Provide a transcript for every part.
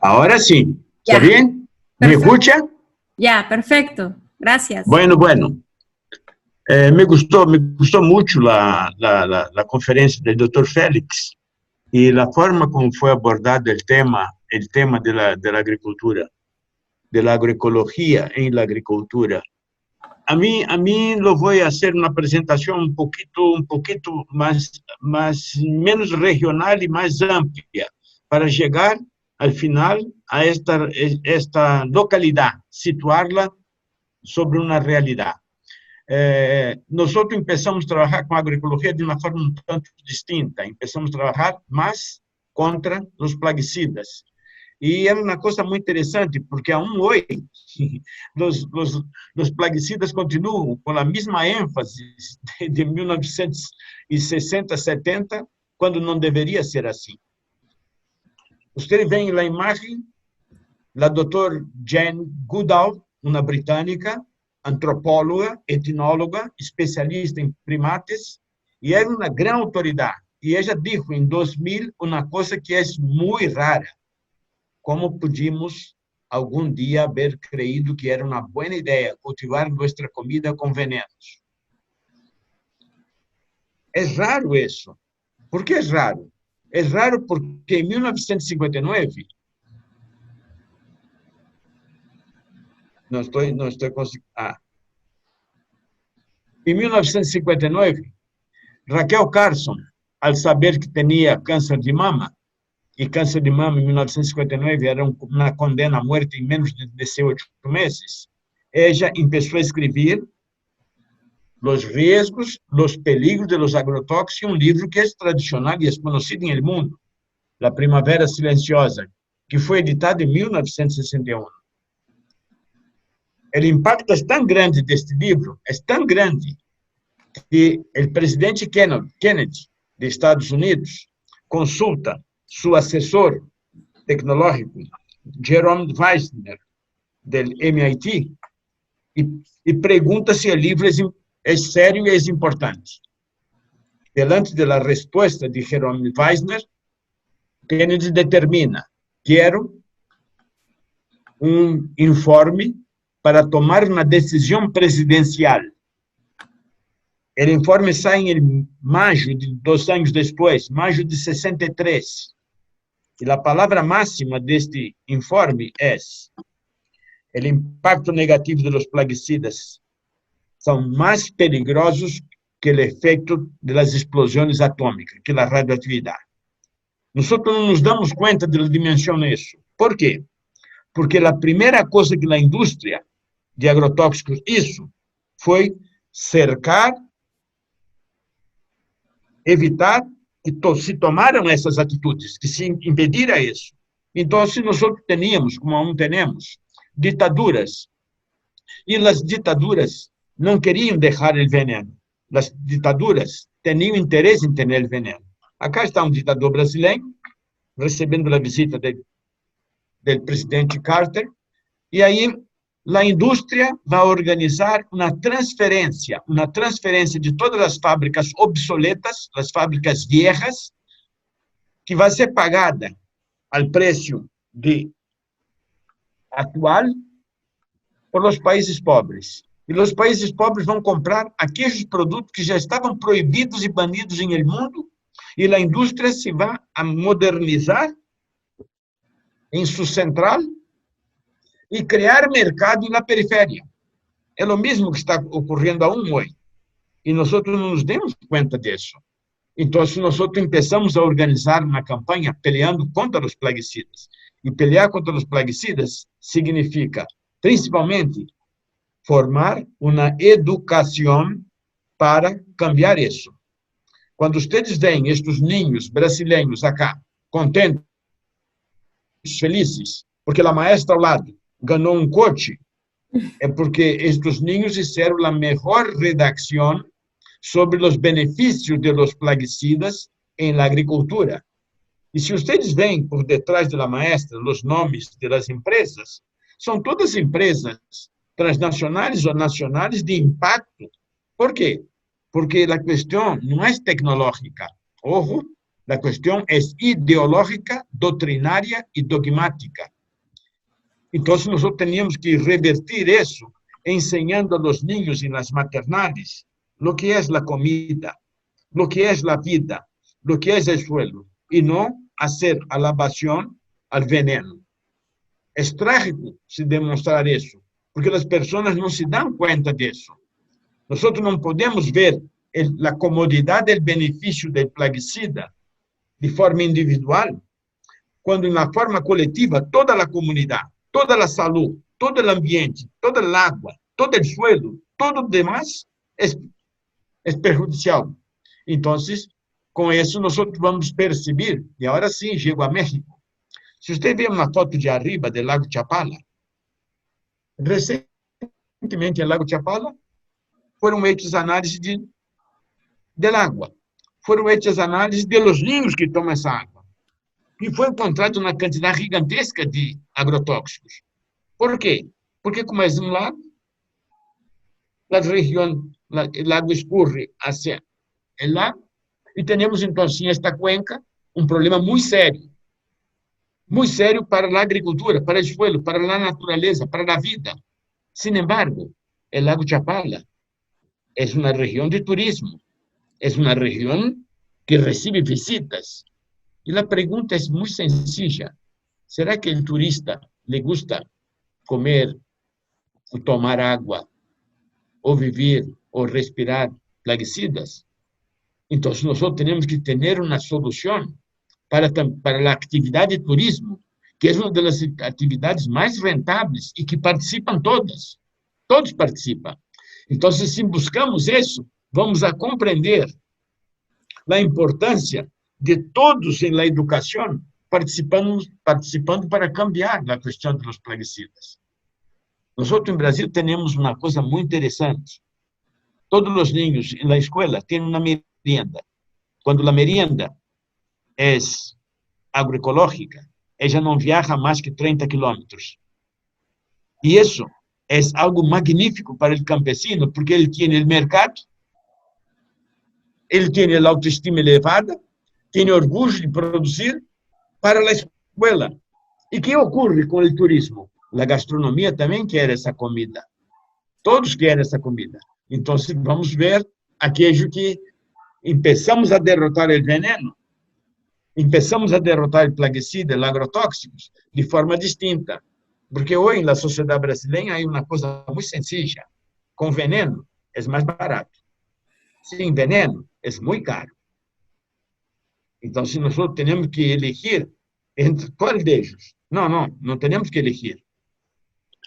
Ahora sí. ¿Está Ya. bien? ¿Me Perfecto. escucha? Ya, perfecto. Gracias. Bueno. Me gustó mucho la conferencia del doctor Félix y la forma como fue abordado el tema de la agricultura, de la agroecología en la agricultura. A mí lo voy a hacer una presentación un poquito menos regional y más amplia, para llegar al final a esta localidad, situarla sobre una realidad. Nosotros empezamos a trabajar con agroecología de una forma un tanto distinta. Empezamos a trabajar más contra los plaguicidas. Y era una cosa muy interesante, porque aún hoy los plaguicidas continúan con la misma énfasis de 1960, 70, cuando no debería ser así. Ustedes ven en la imagen la doctora Jane Goodall, una británica, antropóloga, etnóloga, especialista en primates, y era una gran autoridad. Y ella dijo en 2000 una cosa que es muy rara: ¿cómo pudimos algún día haber creído que era una buena idea cultivar nuestra comida con venenos? Es raro eso. ¿Por qué es raro? Es raro porque en 1959, en 1959, Raquel Carson, al saber que tenía cáncer de mama, y cáncer de mama en 1959 era una condena a muerte en menos de 18 meses, ella empezó a escribir Los riesgos, los peligros de los agrotóxicos, un libro que es tradicional y es conocido en el mundo, La Primavera Silenciosa, que fue editado en 1961. El impacto es tan grande de este libro, es tan grande, que el presidente Kennedy de Estados Unidos consulta su asesor tecnológico, Jerome Weissner, del MIT, y pregunta si el libro es serio y es importante. Delante de la respuesta de Jerome Weissner, Kennedy determina: quiero un informe para tomar una decisión presidencial. El informe sai en mayo, 2 años después, mayo de 63. Y la palabra máxima de este informe es: el impacto negativo de los plaguicidas son más peligrosos que el efecto de las explosiones atómicas, que la radioactividad. Nosotros no nos damos cuenta de la dimensión de eso. ¿Por qué? Porque la primera cosa que la industria de agrotóxicos hizo fue cercar, evitar que se tomaran essas atitudes, que se impedira isso. Então, nós teníamos, como aún tenemos, ditaduras. E as ditaduras não queriam deixar o veneno. As ditaduras tinham interesse em ter o veneno. Acá está um ditador brasileiro, recebendo a visita do presidente Carter, e aí a indústria vai organizar uma transferência de todas as fábricas obsoletas, as fábricas viejas, que vai ser pagada ao preço atual por os países pobres. E os países pobres vão comprar aqueles produtos que já estavam proibidos e banidos em el mundo, e a indústria se vai a modernizar em sua central e criar mercado na periferia. É o mesmo que está ocorrendo aún hoje. E nós não nos demos conta disso. Então, nós começamos a organizar uma campanha peleando contra os plaguicidas. E pelear contra os plaguicidas significa, principalmente, formar uma educação para cambiar isso. Quando vocês veem estes ninhos brasileiros acá, contentes, felizes, porque a maestra ao lado ganhou um coche, é porque estes ninhos fizeram a melhor redação sobre os benefícios de los plaguicidas em la agricultura. E se vocês veem por detrás da maestra os nomes das empresas, são todas empresas transnacionais ou nacionais de impacto. Por quê? Porque a questão não é tecnológica. Ojo, a questão é ideológica, doutrinária e dogmática. Então, nós teníamos que revertir isso, enseñando a los niños en las maternales lo que es la comida, lo que es la vida, lo que es el suelo, y no hacer alabación al veneno. Es trágico se demostrar eso, porque las personas no se dan cuenta de eso. Nosotros no podemos ver la comodidad del beneficio del plaguicida de forma individual, cuando en la forma colectiva toda la comunidad, toda la salud, todo el ambiente, toda el agua, todo el suelo, todo lo demás es perjudicial. Entonces, con eso nosotros vamos a percibir, y ahora sí, llego a México. Si usted ve una foto de arriba del lago Chapala, recientemente en el lago Chapala fueron hechas análisis del agua, fueron hechas análisis de los niños que toman esa agua, y fue encontrada una cantidad gigantesca de agrotóxicos. ¿Por qué? Porque como es un lago, la región, el lago escurre hacia el lago, y tenemos entonces en esta cuenca un problema muy serio para la agricultura, para el suelo, para la naturaleza, para la vida. Sin embargo, el lago Chapala es una región de turismo, es una región que recibe visitas. Y la pregunta es muy sencilla. ¿Será que el turista le gusta comer o tomar agua, o vivir o respirar plaguicidas? Entonces nosotros tenemos que tener una solución para la actividad de turismo, que es una de las actividades más rentables y que participan todos participan. Entonces, si buscamos eso, vamos a comprender la importancia de todos en la educación participando para cambiar la cuestión de los plaguicidas. Nosotros en Brasil tenemos una cosa muy interesante. Todos los niños en la escuela tienen una merienda. Cuando la merienda es agroecológica, ella no viaja más que 30 kilómetros. Y eso es algo magnífico para el campesino, porque él tiene el mercado, él tiene la autoestima elevada, tiene orgullo de producir para la escuela. ¿Y qué ocurre con el turismo? La gastronomía también quiere esa comida. Todos quieren esa comida. Entonces, vamos a ver aquello que empezamos a derrotar el veneno, empezamos a derrotar el plaguicida, el agrotóxicos, de forma distinta. Porque hoy en la sociedad brasileña hay una cosa muy sencilla. Con veneno es más barato. Sin veneno es muy caro. Entonces, nosotros tenemos que elegir entre cuál de ellos. No tenemos que elegir.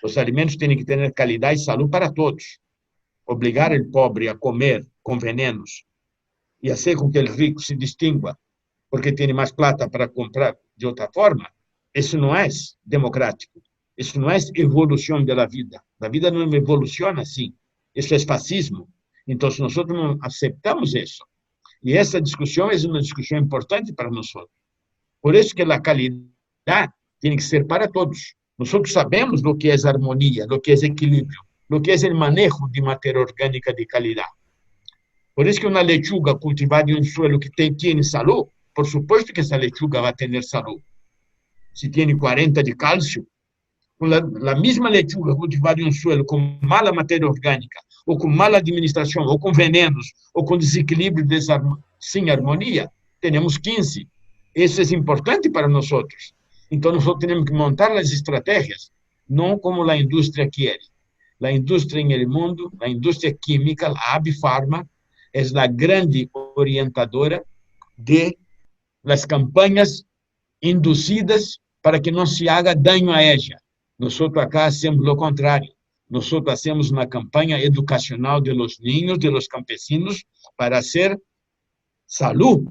Los alimentos tienen que tener calidad y salud para todos. Obligar al pobre a comer con venenos y hacer con que el rico se distingua porque tiene más plata para comprar de otra forma, eso no es democrático. Eso no es evolución de la vida. La vida no evoluciona así. Eso es fascismo. Entonces, nosotros no aceptamos eso. Y esa discusión es una discusión importante para nosotros. Por eso que la calidad tiene que ser para todos. Nosotros sabemos lo que es armonía, lo que es equilibrio, lo que es el manejo de materia orgánica de calidad. Por eso que una lechuga cultivada en un suelo que tiene salud, por supuesto que esa lechuga va a tener salud. Si tiene 40 de calcio, la misma lechuga cultivada en un suelo con mala materia orgánica, o con mala administración, o con venenos, o con desequilibrio sin armonía, tenemos 15. Eso es importante para nosotros. Entonces, nosotros tenemos que montar las estrategias, no como la industria quiere. La industria en el mundo, la industria química, la Abifarma, es la grande orientadora de las campañas inducidas para que no se haga daño a ella. Nosotros acá hacemos lo contrario. Nosotros hacemos una campaña educacional de los niños, de los campesinos, para hacer salud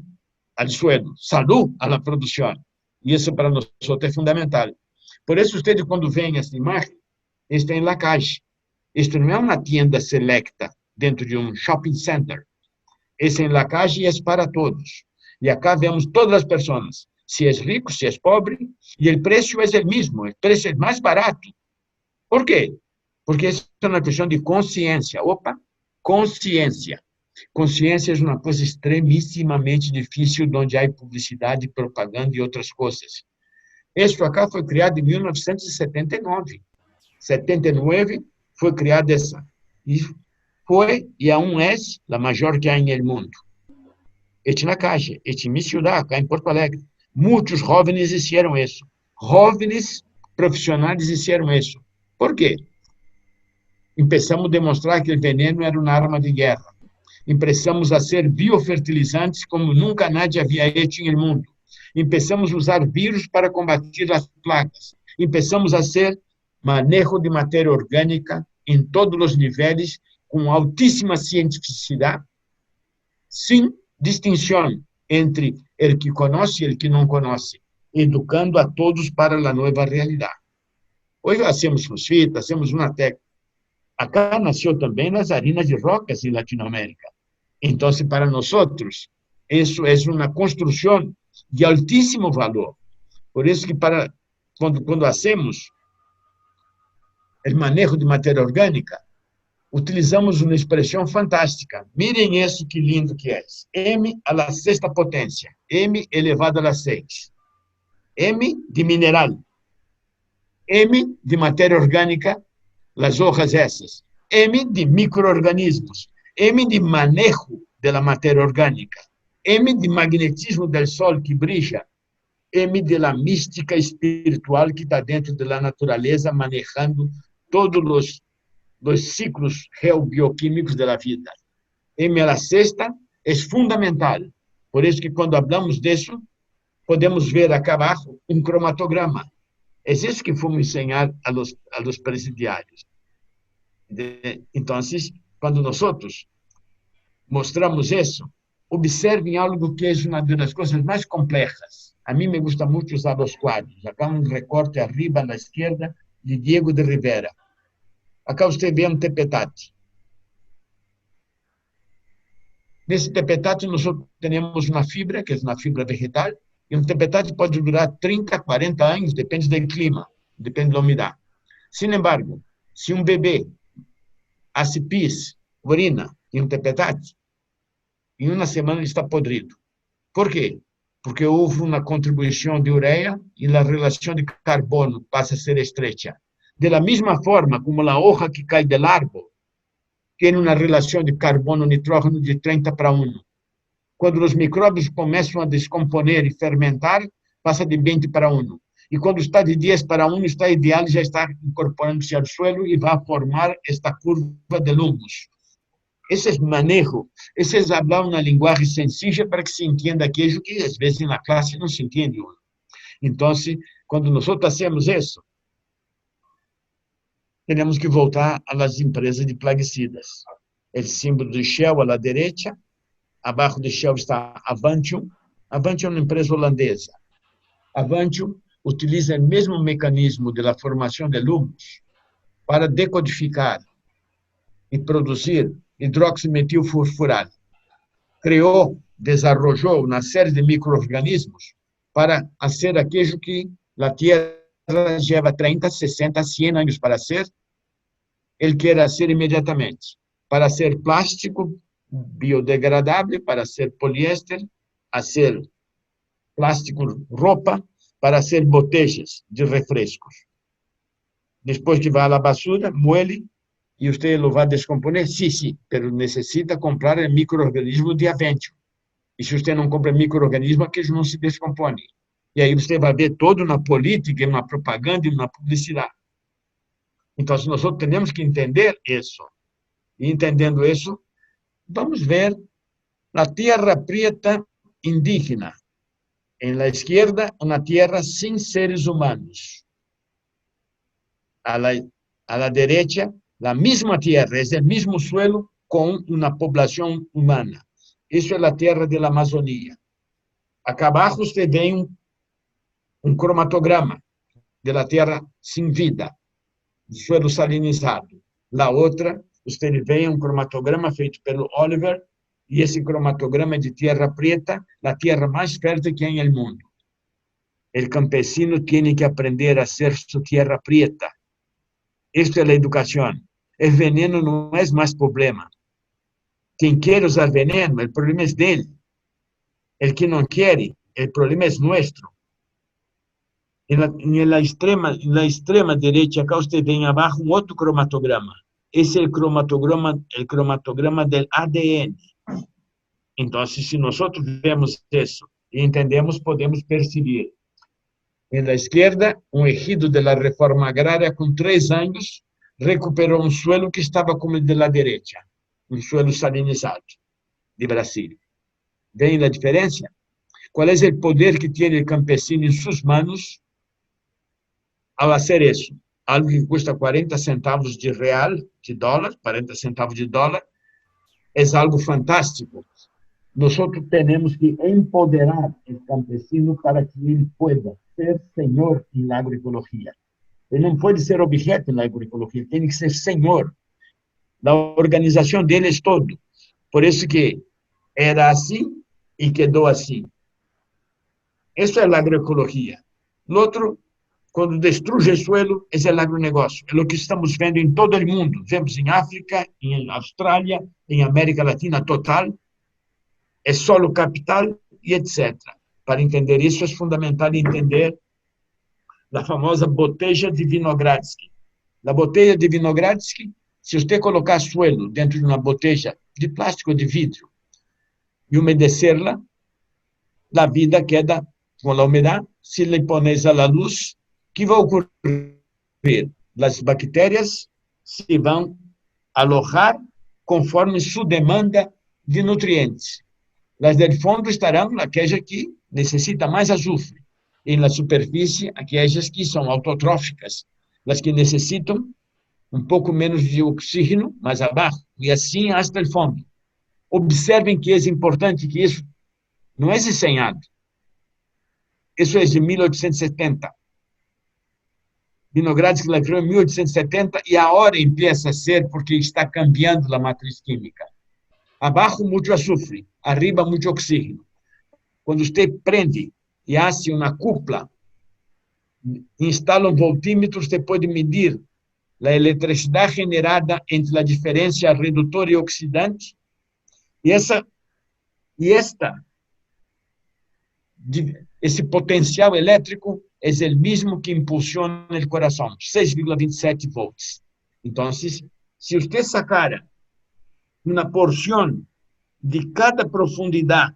al suelo, salud a la producción. Y eso para nosotros es fundamental. Por eso ustedes cuando ven esta imagen, está en la calle. Esto no es una tienda selecta dentro de un shopping center. Es en la calle y es para todos. Y acá vemos todas las personas, si es rico, si es pobre, y el precio es el mismo, el precio es más barato. ¿Por qué? Porque es una cuestión de conciencia. Conciencia. Conciencia es una cosa extremísimamente difícil donde hay publicidad, propaganda y otras cosas. Isso acá foi criado em 1979. 79 foi criada essa. E foi e aún é a maior que há no mundo. Este na calle, este em minha cidade, acá em Porto Alegre. Muitos jovens hicieron isso. Jovens profissionais hicieron isso. Por quê? Começamos a demonstrar que o veneno era uma arma de guerra. Começamos a ser biofertilizantes como nunca nadie havia hecho no mundo. Começamos a usar vírus para combater as plagas. Começamos a ser manejo de matéria orgânica em todos os níveis, com altíssima cientificidade, sem distinção entre o que conhece e o que não conhece, educando a todos para a nova realidade. Hoje hacemos fosfita, hacemos uma técnica. Acá nasceu também nas harinas de rocas em Latinoamérica. Então, para nós, isso é uma construção de altíssimo valor. Por isso que quando hacemos o manejo de matéria orgânica, utilizamos uma expressão fantástica. Mirem isso, que lindo que é. M a la sexta potência. M elevado a la 6. M de mineral. M de matéria orgânica, as hojas essas. M de micro-organismos. M de manejo da matéria orgânica. M de magnetismo do sol que brilha. M de la mística espiritual que está dentro da natureza, manejando todos os ciclos geobioquímicos da vida. M a la sexta é fundamental. Por isso que quando falamos disso, podemos ver acá abaixo um cromatograma. É isso que fomos ensinar a los presidiários. Então, quando nós mostramos isso, observem algo que é uma das coisas mais complexas. A mim me gusta muito usar os quadros. Acá um recorte arriba à esquerda de Diego de Rivera. Acá você vê um tepetate. Nesse tepetate, nós temos uma fibra, que é uma fibra vegetal, e um tepetate pode durar 30, 40 anos, depende do clima, depende da umidade. Sin embargo, se um bebê hace pis, urina em um tepetate, em uma semana ele está podrido. Por quê? Porque houve uma contribuição de ureia e a relação de carbono passa a ser estreita. De la mesma forma como a hoja que cai do árbol tem uma relação de carbono-nitrógeno de 30:1. Quando os micróbios começam a descomponer e fermentar, passa de 20:1. E quando está de 10:1, está ideal e já está incorporando-se ao suelo e vai formar esta curva de humus. Esse é manejo, esse é falar uma linguagem sencilla para que se entenda aquilo que às vezes na classe não se entende. Então, quando nós fazemos isso, temos que voltar às empresas de plaguicidas. O símbolo do Shell à direita, abaixo do Shell está Avantium. Avantium é uma empresa holandesa. Avantium utiliza o mesmo mecanismo da formação de humus para decodificar e produzir hidroximetilfosfurato. Criou, desenvolveu uma série de micro-organismos para fazer aquilo que a Terra leva 30, 60, 100 anos para ser, ele quer ser imediatamente. Para ser plástico biodegradável, para ser poliéster, a ser plástico roupa, para ser botellas de refrescos. Depois que vai à basura, muele, e você lo vai descomponer? Sim, mas necessita comprar o micro-organismo de Avantium. E se você não compra micro-organismo, aqueles não se descompõem. E aí você vai ver toda uma política, uma propaganda e uma publicidade. Então, nós temos que entender isso. E entendendo isso, vamos ver a terra preta indígena. Em la esquerda, uma terra sem seres humanos. A la derecha, a mesma terra, é o mesmo suelo com uma população humana. Isso é a terra da Amazônia. Acá abaixo você vê um cromatograma da terra sem vida, do suelo salinizado. La outra, você vê um cromatograma feito pelo Oliver, e esse cromatograma é de terra preta, a terra mais fértil que há no mundo. O campesino tem que aprender a ser sua terra preta. Esta é a educação. O veneno não é mais problema. Quem quer usar veneno, o problema é dele. El que não quer, o problema é nosso. En la extrema derecha, acá usted ve abajo un otro cromatograma. Es el cromatograma del ADN. Entonces, si nosotros vemos eso y entendemos, podemos percibir. En la izquierda, un ejido de la reforma agraria con 3 años recuperó un suelo que estaba como el de la derecha, un suelo salinizado de Brasil. ¿Ven la diferencia? ¿Cuál es el poder que tiene el campesino en sus manos al hacer eso? Algo que cuesta 40 centavos de real, de dólar, 40 centavos de dólar, es algo fantástico. Nosotros tenemos que empoderar al campesino para que él pueda ser señor en la agroecología. Él no puede ser objeto en la agroecología, tiene que ser señor. La organización de él es todo. Por eso que era así y quedó así. Eso es la agroecología. Lo otro, cuando destruye el suelo, es el agronegócio. Es lo que estamos viendo en todo el mundo. Vemos en África, en Australia, en América Latina total. Es solo capital y etcétera. Para entender isso, é fundamental entender a famosa botella de Vinogradsky. A botella de Vinogradsky, se você colocar suelo dentro de uma botella de plástico ou de vidro e umedecerla, a vida queda com a umidade. Se le pones a la luz, que vai ocorrer? As bactérias se vão alojar conforme sua demanda de nutrientes. Las del fondo estarão aquelas que necessitam mais azufre. E na superfície, aquelas que são autotróficas, as que necessitam um pouco menos de oxígeno mais abaixo, e assim até o fundo. Observem que é importante que isso não é desenhado. Isso é de 1870. Vinogradsky la criou em 1870 e agora empieza a ser porque está cambiando a matriz química. Abaixo, muito azufre. Arriba, muito oxígeno. Quando você prende e hace uma cúpula, instala voltímetro, você pode medir a eletricidade generada entre a diferença redutor e oxidante. Esse potencial elétrico é o mesmo que impulsiona o coração, 6,27 volts. Então, se você sacara uma porção de cada profundidade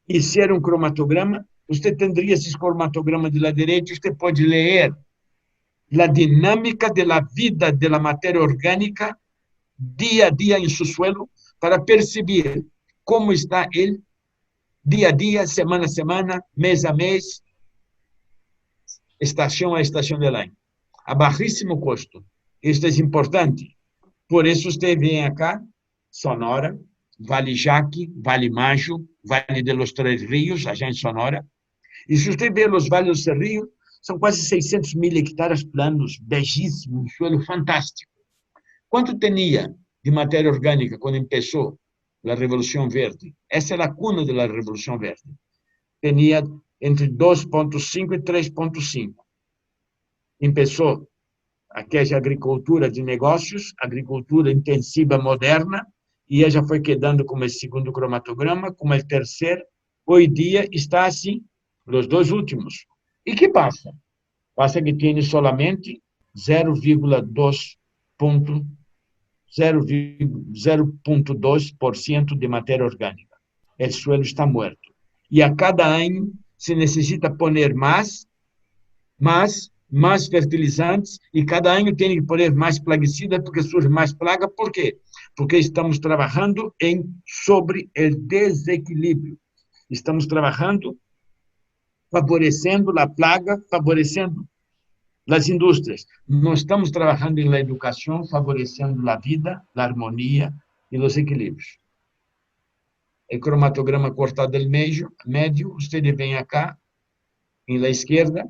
e ser um cromatograma, você teria esse cromatograma de la direita, você pode ler a dinâmica da vida da matéria orgânica dia a dia em seu suelo para perceber como está ele dia a dia, semana a semana, mês a mês, estação a estação do ano. A baixíssimo custo. Isso é importante. Por isso você vem acá, Sonora, Vale Jaque, Vale Majo, Vale de los Tres Ríos, allá em Sonora. E se você vê os vales dos rios, são quase 600 mil hectares planos, belíssimo, um suelo fantástico. Quanto tinha de matéria orgânica quando começou a Revolução Verde? Essa é a cuna da Revolução Verde. Tinha entre 2,5 e 3,5. Começou aquela agricultura de negócios, agricultura intensiva moderna, e ela foi quedando como o segundo cromatograma, como o terceiro. Hoje dia está assim, os dois últimos. E que passa? Passa que tem solamente 0,2% de matéria orgânica. O suelo está morto. E a cada ano se necessita poner mais fertilizantes, e cada ano tem que poner mais plaguicidas, porque surge mais plaga. Por quê? Porque estamos trabalhando sobre o desequilíbrio. Estamos trabalhando favorecendo a plaga, favorecendo as indústrias. Não estamos trabalhando na educação, favorecendo a vida, a harmonia e os equilíbrios. O cromatograma cortado do médio, você vem acá, na esquerda,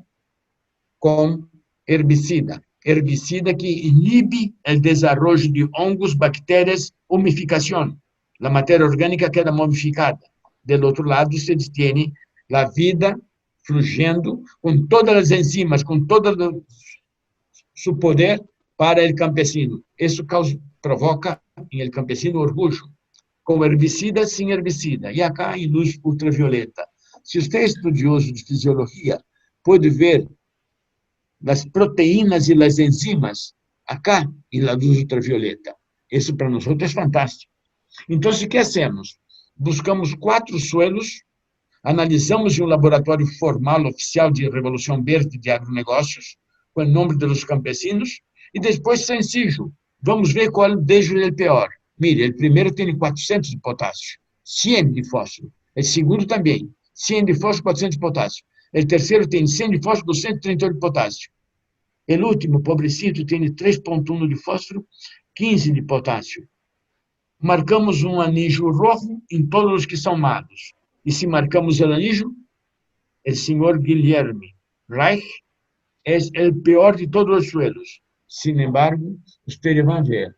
com herbicida. Herbicida que inibe o desenvolvimento de hongos, bactérias, umificação. A matéria orgânica queda momificada. Do outro lado, você tem a vida fluyendo com todas as enzimas, com todo seu poder para o campesino. Isso provoca em el campesino orgulho. Com herbicida, sem herbicida. E acá em luz ultravioleta. Se você é estudioso de fisiologia, puede ver las proteínas y las enzimas acá en la luz ultravioleta. Eso para nosotros es fantástico. Entonces, ¿qué hacemos? Buscamos 4 suelos, analisamos em um laboratório formal, oficial de Revolução Verde de Agronegócios, com o nome dos campesinos, e depois, sencillo, vamos ver qual deles é o pior. Mire, o primeiro tem 400 de potássio, 100 de fósforo. O segundo também, 100 de fósforo, 400 de potássio. O terceiro tem 100 de fósforo, 238 de potássio. O último, pobrecito, tem 3,1 de fósforo, 15 de potássio. Marcamos um anillo rojo em todos os que são malos. E se marcamos o anillo, o senhor Guilherme Reich é o pior de todos os suelos. Sin embargo, ustedes van a ver.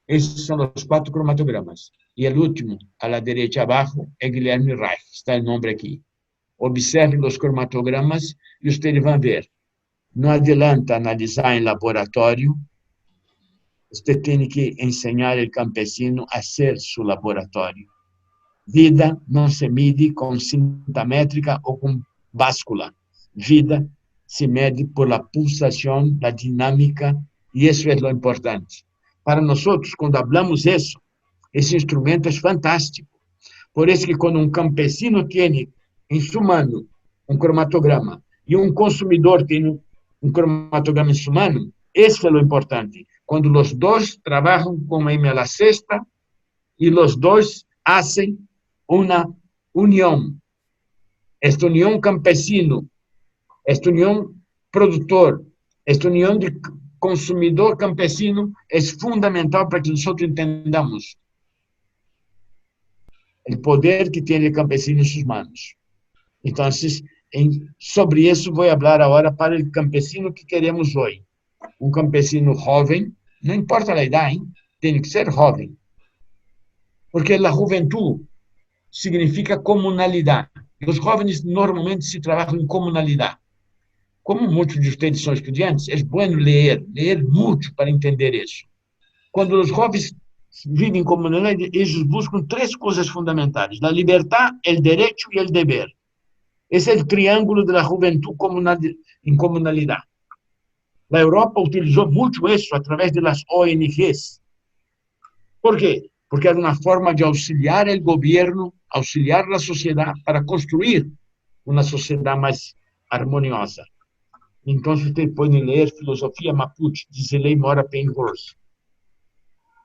Esses são os 4 cromatogramas. E o último, a la derecha abaixo, é Guilherme Reich. Está o nome aqui. Observe os cromatogramas e ustedes vão ver. Não adianta analisar em laboratório. Você tem que ensinar o campesino a ser seu laboratório. Vida não se mide com cinta métrica ou com báscula. Vida se mede por la pulsação, la dinâmica, e isso é o importante. Para nós, quando hablamos isso, esse instrumento é fantástico. Por isso que quando um campesino tem em sua mão um cromatograma e um consumidor tem um cromatograma em sua mão, isso é o importante. Quando os dois trabalham com a la sexta e os dois fazem uma união. Esta união campesino, esta união produtor, esta união de consumidor campesino é fundamental para que nós entendamos o poder que tem o campesino em suas mãos. Então, sobre isso vou falar agora para o campesino que queremos hoje. Um campesino jovem, não importa a idade, tem que ser jovem. Porque a juventude significa comunalidade. Os jovens normalmente se trabalham em comunalidade. Como muitos de vocês são estudantes, é bom ler muito para entender isso. Quando os jovens vivem em comunidade, eles buscam 3 coisas fundamentais: a liberdade, o direito e o dever. Esse é o triângulo da juventude em comunalidade. A Europa utilizou muito isso através das ONGs. Por quê? Porque era uma forma de auxiliar o governo, auxiliar a sociedade para construir uma sociedade mais harmoniosa. Então, você pode ler Filosofia Mapuche, de Zélé Mora Penghorst.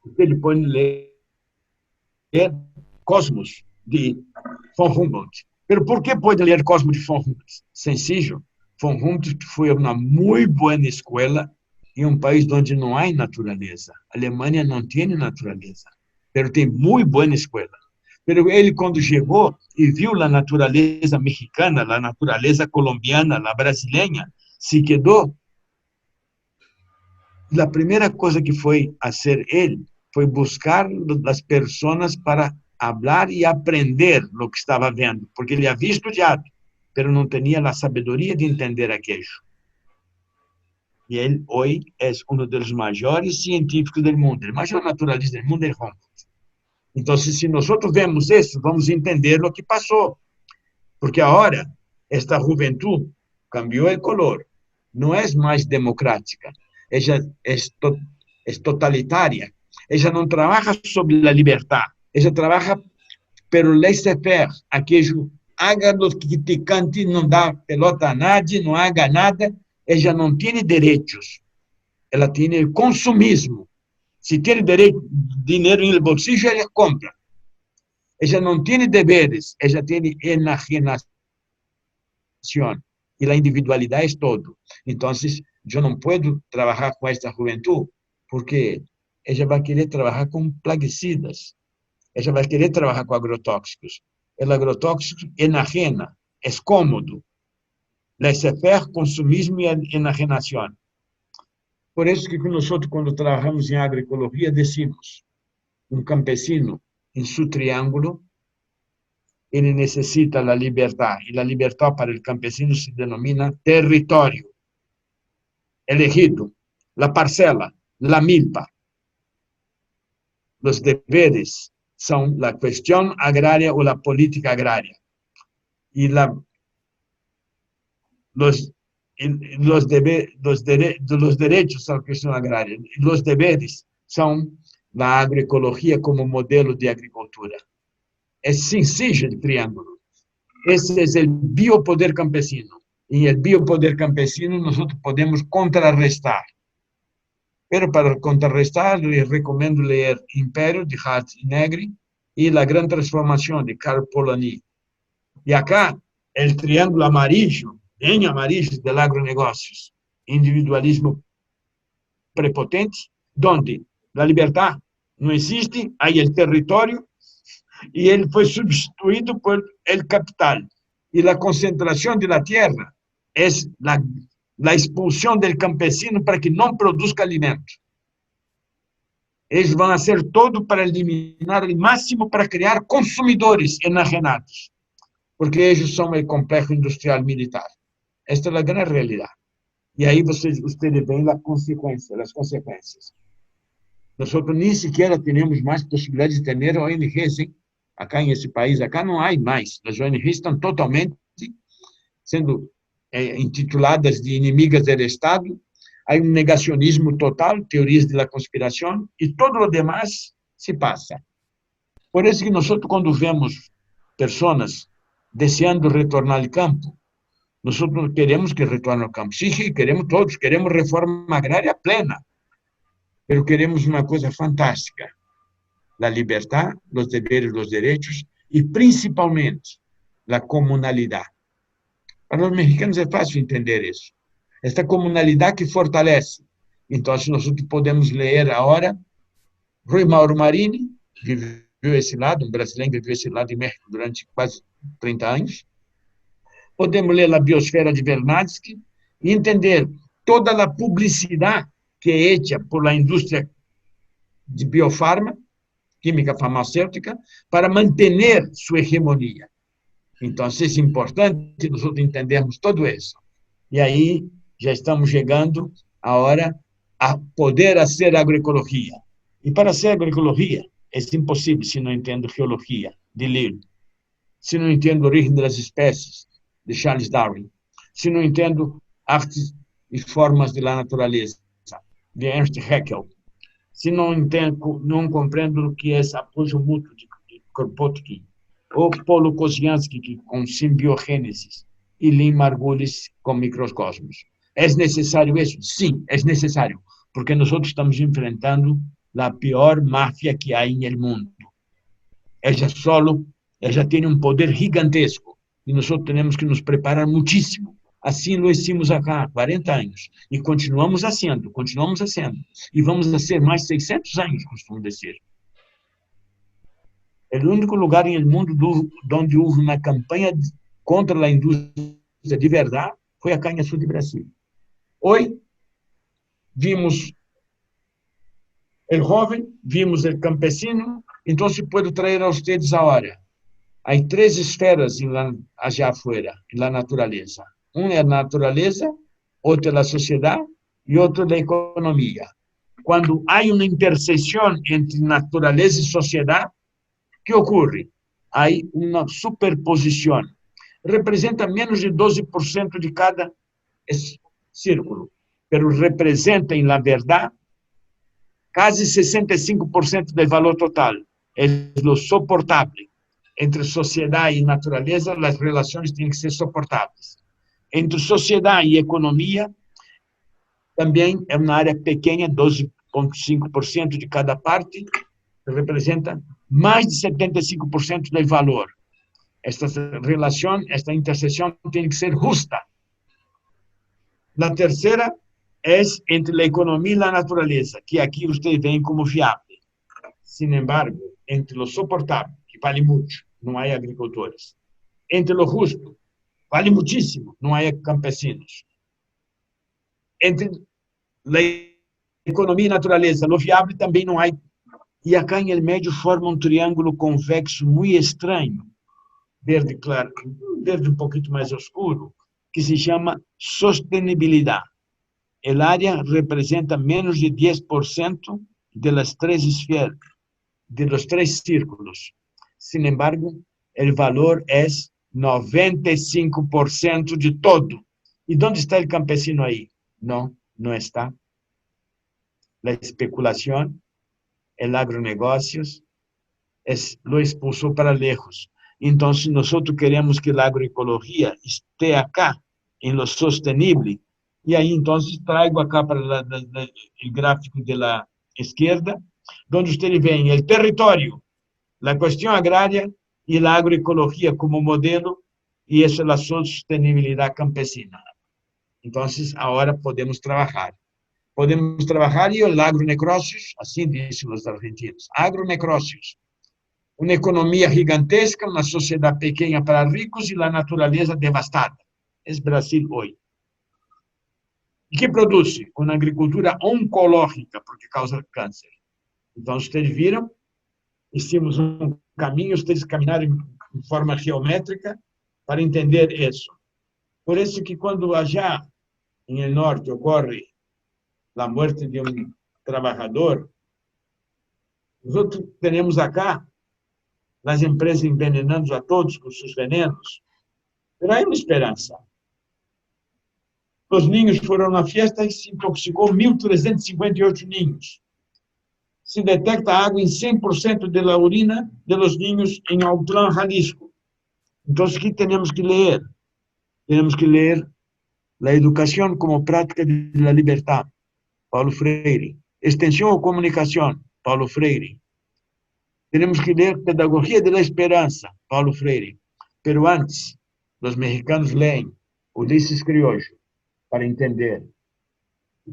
Você pode ler Cosmos, de von Humboldt. Mas por que pode ler Cosmos de von Humboldt? Sencillo. Von Humboldt foi uma muito boa escola em um país onde não há natureza. A Alemanha não tem natureza, mas tem muito boa escola. Mas ele, quando chegou e viu a natureza mexicana, a natureza colombiana, a brasileira, se quedou. A primeira coisa que foi fazer ele foi buscar as pessoas para falar e aprender o que estava vendo, porque ele havia estudado, mas não tinha a sabedoria de entender aquilo. E ele, hoje, é um dos maiores científicos do mundo, o maior naturalista do mundo é Humboldt. Então, se nós vemos isso, vamos entender o que passou. Porque agora, esta juventude cambiou o color. Não é mais democrática. Ela é totalitária. Ela não trabalha sobre a liberdade. Ela trabalha pelo laissez-faire. Aquilo, haga o que te cante, não dá pelota a nadie, não haga nada. Ela não tem direitos. Ela tem o consumismo. Se tem dinheiro no bolsillo, ela compra. Ela não tem deveres, ela tem enajenação. E a individualidade é todo. Então, eu não posso trabalhar com esta juventude, porque ela vai querer trabalhar com plaguicidas. Ela vai querer trabalhar com agrotóxicos. O agrotóxico enajena, é cômodo. Laissez-faire, consumismo e enajenação. Por isso que nós, quando trabalhamos em agroecologia, decimos, um campesino, em seu triângulo, ele necessita a liberdade. E a liberdade para o campesino se denomina território. Elegido, a parcela, a milpa. Os deveres são a questão agrária ou a política agrária. E los, los derechos a la cuestión agraria. Los deberes son la agroecología como modelo de agricultura. Es sencillo el triángulo. Ese es el biopoder campesino. Y el biopoder campesino nosotros podemos contrarrestar. Pero para contrarrestar, les recomiendo leer Imperio, de Hart y Negri, y La Gran Transformación, de Karl Polanyi. Y acá, el triángulo amarillo, bien amarillo del agronegocios, individualismo prepotente, donde la libertad no existe, hay el territorio, y él fue sustituido por el capital. Y la concentración de la tierra es la expulsión del campesino para que no produzca alimento. Ellos van a hacer todo para eliminar el máximo para crear consumidores enajenados, porque ellos son el complejo industrial militar. Esta es la gran realidad. Y ahí ustedes ven las consecuencias. Nosotros ni siquiera tenemos más posibilidades de tener ONGs, ¿eh? Acá en ese país, acá no hay más. Las ONGs están totalmente sendo intituladas de inimigas del Estado. Hay un negacionismo total, teorías de la conspiración, y todo lo demás se pasa. Por eso que nosotros cuando vemos personas deseando retornar al campo, nosotros queremos que retorne al campo. Sí, queremos todos, queremos reforma agraria plena, pero queremos una cosa fantástica: la libertad, los deberes, los derechos y principalmente la comunalidad. Para los mexicanos es fácil entender eso. Esta comunalidad que fortalece. Entonces nosotros podemos leer ahora Rui Mauro Marini, viveu esse lado, um brasileiro que viveu esse lado em México durante quase 30 anos. Podemos ler a Biosfera de Vernadsky e entender toda a publicidade que é hecha por la indústria de biofarma, química farmacêutica, para manter sua hegemonia. Então, é importante nós entendermos tudo isso. E aí já estamos chegando a hora a poder fazer agroecologia. E para ser agroecologia é impossível se não entendo geologia, de Linné, se não entendo a origem das espécies, de Charles Darwin, se não entendo artes e formas da natureza, de Ernst Haeckel, se não entendo, não compreendo o que é apoio mútuo de Kropotkin, ou Paulo Kozianski com simbiogênese, e Lynn Margulis com microcosmos. É necessário isso? Sim, é necessário, porque nós estamos enfrentando a pior máfia que há no mundo. Ela tem um poder gigantesco, e nós temos que nos preparar muitíssimo. Assim lo hicimos acá há 40 anos, e continuamos fazendo, e vamos fazer mais 600 anos, costumo dizer. O único lugar no mundo onde houve uma campanha contra a indústria de verdade foi acá no sul do Brasil. Hoje, vimos o jovem, vimos o campesino, então se pode trazer a vocês agora. Há 3 esferas allá afuera, na natureza. Uma é a natureza, outra é a sociedade e outra é a economia. Quando há uma interseção entre natureza e sociedade, o que ocorre? Há uma superposição. Representa menos de 12% de cada círculo, mas representa, na verdade, quase 65% do valor total. É o suportável. Entre sociedade e natureza, as relações têm que ser suportáveis. Entre sociedade e economia, também é uma área pequena, 12,5% de cada parte, que representa mais de 75% do valor. Esta relação, esta interseção tem que ser justa. A terceira é entre a economia e a natureza, que aqui vocês veem como viável. Sin embargo, entre o suportável, que vale muito, não há agricultores. Entre o justo, vale muitíssimo, não há campesinos. Entre a economia e a natureza, o viável também não há. E acá no meio forma um triângulo convexo muito estranho, verde claro, verde um pouquinho mais escuro, que se chama sustentabilidade. A área representa menos de 10% das 3 esferas, dos 3 círculos. Sin embargo, o valor é 95% de todo. ¿Y dónde está el campesino ahí? No, no está. La especulación, el agronegocios, lo expulsó para lejos. Entonces, nosotros queremos que la agroecología esté acá, en lo sostenible. Y ahí, entonces, traigo acá para el gráfico de la izquierda, donde ustedes ven el territorio, la cuestión agraria y la agroecología como modelo, y eso es la sostenibilidad campesina. Entonces, ahora podemos trabajar. Podemos trabajar y el agronegocios, así dicen los argentinos, agronegocios. Uma economia gigantesca, uma sociedade pequena para ricos e a natureza devastada. É o Brasil hoje. E que produz? Uma agricultura oncológica, porque causa câncer. Então, vocês viram, hicimos um caminho, vocês caminharam em forma geométrica para entender isso. Por isso que quando allá, em el norte, ocorre a morte de um trabalhador, nós temos acá as empresas envenenando a todos com seus venenos. Mas há uma esperança. Os ninhos foram na festa e se intoxicou 1.358 ninhos. Se detecta água em 100% da urina de los ninhos em Autlán, Jalisco. Então, o que temos que ler? Temos que ler A Educação como Prática de la Libertad, Paulo Freire. Extensão ou Comunicação, Paulo Freire. Temos que ler Pedagogia de la Esperança, Paulo Freire. Pero antes, os mexicanos leem Ulisses Criollo para entender.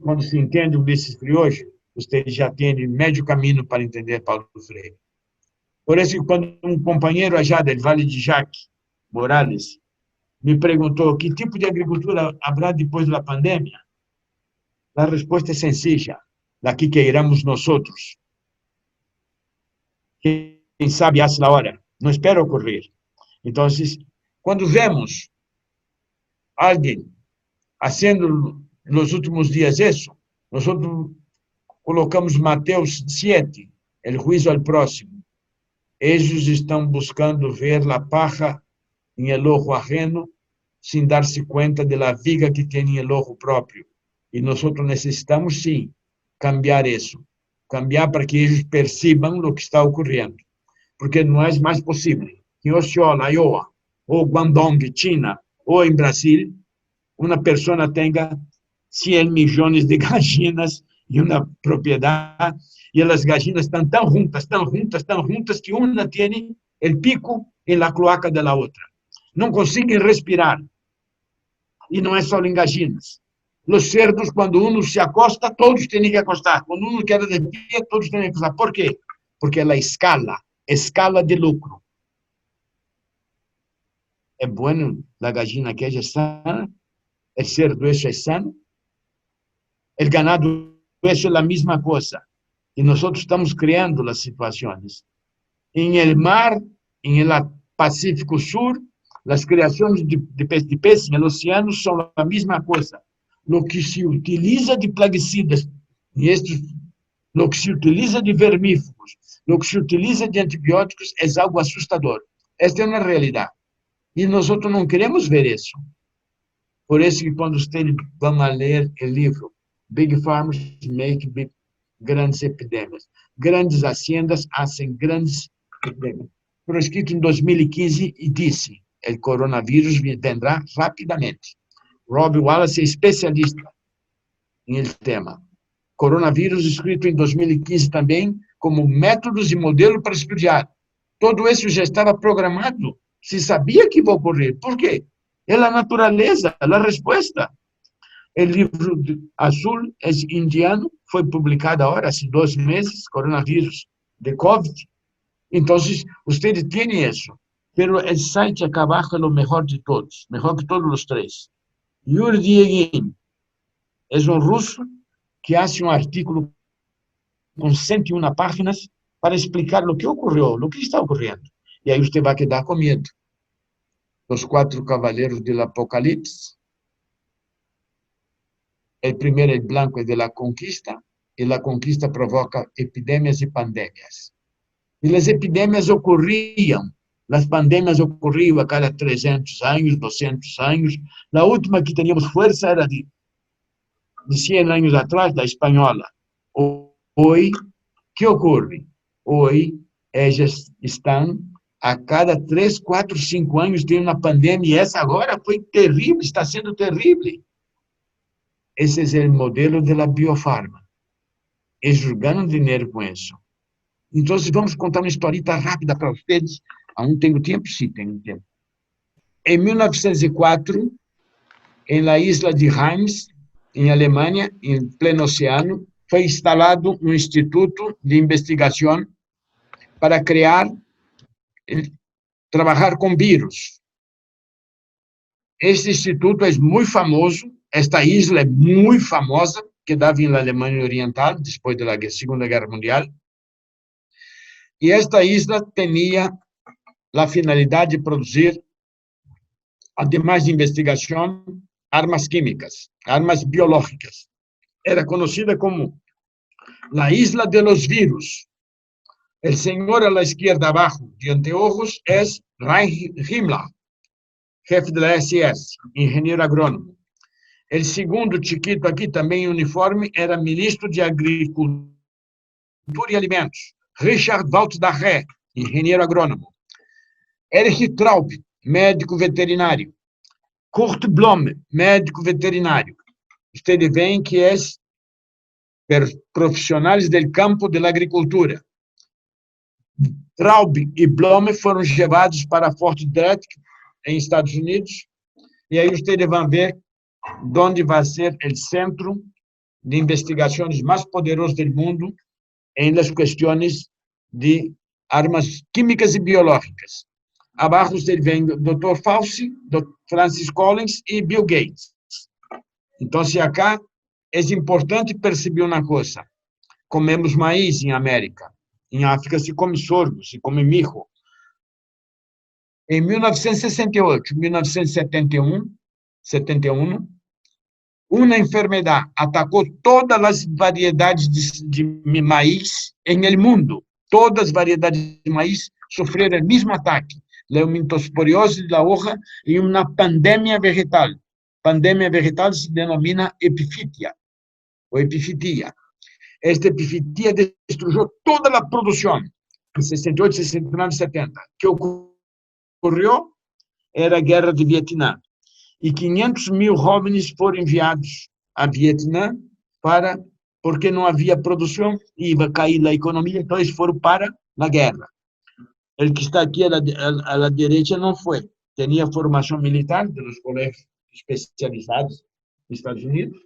Quando se entende Ulisses Criollo, você já tem médio caminho para entender Paulo Freire. Por isso, quando um companheiro allá do Vale de Jaque, Morales, me perguntou que tipo de agricultura haverá depois da pandemia, a resposta é sencilla, la que queiramos nós outros. Quem sabe hace la hora, não espera ocorrer. Então, quando vemos alguém fazendo nos últimos dias isso, nós colocamos Mateus 7, o juízo ao próximo. Eles estão buscando ver a paja em el ojo ajeno, sem dar-se conta da viga que tem em el ojo próprio. E nós necessitamos, sim, cambiar isso. Cambiar para que eles percebam o que está ocorrendo. Porque não é mais possível que em Osceola, Iowa, ou Guangdong, China, ou em Brasil, uma pessoa tenha 100 milhões de gallinas em uma propriedade, e as gallinas estão tão juntas, que uma tem o pico em la cloaca da outra. Não conseguem respirar. E não é só em gallinas. Os cerdos, quando um se acosta, todos têm que acostar. Quando um quer de pé, todos têm que acostar. Por quê? Porque ela escala de lucro. É bom a gallina que é sana, o cerdo é sano, o ganado é a mesma coisa. E nós estamos criando as situações. Em el mar, em el Pacífico Sur, as criações de peixes no oceano são a mesma coisa. O que se utiliza de plaguicidas, o que se utiliza de vermífugos, o que se utiliza de antibióticos é algo assustador. Esta é uma realidade. E nós não queremos ver isso. Por isso que quando vocês vão a ler o livro Big Farmers Make Big, Grandes Epidemias, grandes haciendas fazem grandes epidemias. Foi escrito em 2015 e disse: o coronavírus vendrá rapidamente. Rob Wallace é especialista em tema. Coronavírus, escrito em 2015 também, como métodos e modelo para estudar. Tudo isso já estava programado. Se sabia que ia ocorrer. Por quê? É a natureza, a resposta. O livro azul é indiano, foi publicado agora, há 2 meses, coronavírus de COVID. Então, vocês têm isso. Pero o site acá abaixo é o melhor de todos, melhor que todos os 3. Yuri Diegin é um russo que faz um artículo com 101 páginas para explicar o que ocorreu, o que está ocorrendo. E aí você vai quedar com medo. Os 4 cavaleiros do Apocalipse. O primeiro, o branco, é da conquista, e a conquista provoca epidemias e pandemias. E as epidemias ocorriam As pandemias ocorriam a cada 300 anos, 200 anos. A última que teníamos força era de 100 anos atrás, da espanhola. Hoje, o que ocorre? Hoje, elas estão a cada 3, 4, 5 anos tem uma pandemia, e essa agora foi terrível, está sendo terrível. Esse é o modelo da biofarma. Eles ganham dinheiro com isso. Então, vamos contar uma historieta rápida para vocês. Aún tenho tempo? Sim, tenho tempo. Em 1904, em la isla de Reims, em Alemanha, em pleno oceano, foi instalado um instituto de investigação para trabalhar com vírus. Este instituto é muito famoso, esta isla é muito famosa, quedava na Alemanha Oriental, depois da Segunda Guerra Mundial, e esta isla tinha a finalidade de produzir, además de investigação, armas químicas, armas biológicas. Era conhecida como la Isla de los Virus. El señor a la izquierda abajo, de anteojos, es Heinrich Himmler, jefe de la SS, engenheiro agrônomo. El segundo, chiquito aqui, também em uniforme, era ministro de Agricultura e Alimentos, Richard Waltz-Darré, engenheiro agrônomo. Erich Traub, médico veterinário. Kurt Blom, médico veterinário. Ustedes veem que é profissionais do campo da agricultura. Traub e Blom foram levados para Fort Detrick, em Estados Unidos, e aí vocês vão ver onde vai ser o centro de investigações mais poderoso do mundo em las questões de armas químicas e biológicas. Abaixo vocês veem Dr. Fauci, Dr. Francis Collins e Bill Gates. Então, se acá é importante perceber uma coisa: comemos maíz em América, em África se come sorgo, se come mijo. Em 1968, 1971, uma enfermidade atacou todas as variedades de maíz em el mundo. Todas as variedades de maíz sofreram o mesmo ataque, leptosporiose da hoja e uma pandemia vegetal. Pandemia vegetal se denomina epifitia, ou epifitia. Esta epifitia destruiu toda a produção em 68, 69, 70. O que ocorreu era a guerra de Vietnã. E 500 mil jovens foram enviados a Vietnã porque não havia produção e ia cair a economia, então eles foram para a guerra. O que está aqui à direita não foi. Tinha formação militar dos colégios especializados nos Estados Unidos.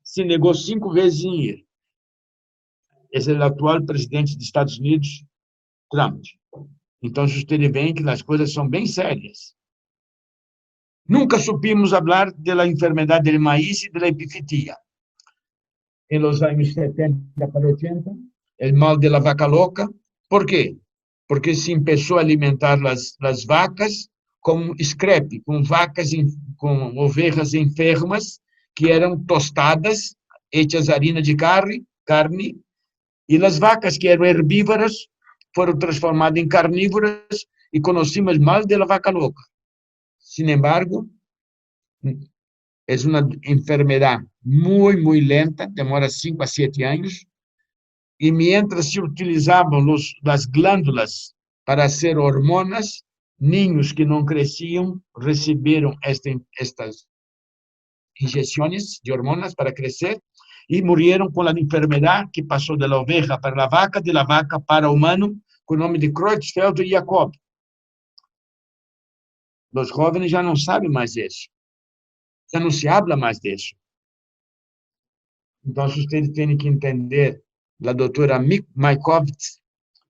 Se negou 5 vezes em ir. Esse é o atual presidente dos Estados Unidos, Trump. Então, vocês veem que as coisas são bem sérias. Nunca supimos falar da enfermidade do maíz e da epifitia. Em los anos 70 para 80, o mal da vaca louca. Por quê? Porque se começou a alimentar as vacas com scrap, com ovelhas enfermas, que eram tostadas, hechas harina de carne, e as vacas que eram herbívoras foram transformadas em carnívoras e conhecemos mal da vaca louca. Sin embargo, é uma enfermidade muito, muito lenta, demora 5 a 7 anos, e mientras se utilizavam as glândulas para hacer hormonas, niños que não cresciam receberam estas injeções de hormonas para crescer e morreram com a enfermidade que passou da oveja para a vaca, da vaca para o humano, com o nome de Creutzfeldt-Jakob. Os jovens já não sabem mais disso. Já não se habla mais disso. Então, vocês têm que entender a doutora Mykovits.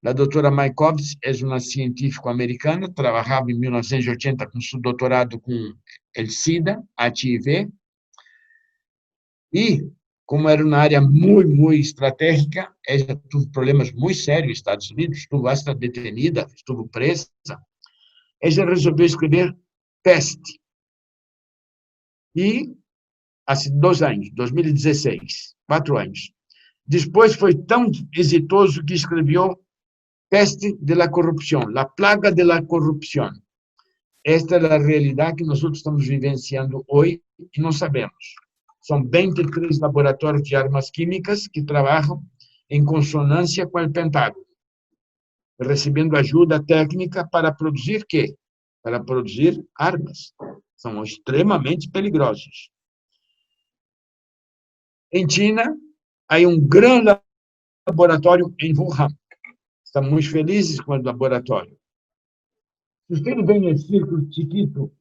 A doutora Mykovits é uma científica americana, trabalhava em 1980 com seu doutorado com o SIDA, HIV, e, como era uma área muito, muito estratégica, ela teve problemas muito sérios nos Estados Unidos, estuvo hasta detenida, estuvo presa. Ela resolveu escrever Peste. E, há 2 anos, 2016, 4 anos. Depois foi tão exitoso que escreveu peste de la corrupción, la plaga de la corrupción. Esta é a realidade que nós estamos vivenciando hoje e não sabemos. São 23 laboratórios de armas químicas que trabalham em consonância com o Pentágono, recebendo ajuda técnica para produzir quê? Para produzir armas. São extremamente perigosos. Em China, há grande laboratório em Wuhan. Estamos muito felizes com o laboratório. Se vocês veem esse círculo chiquito,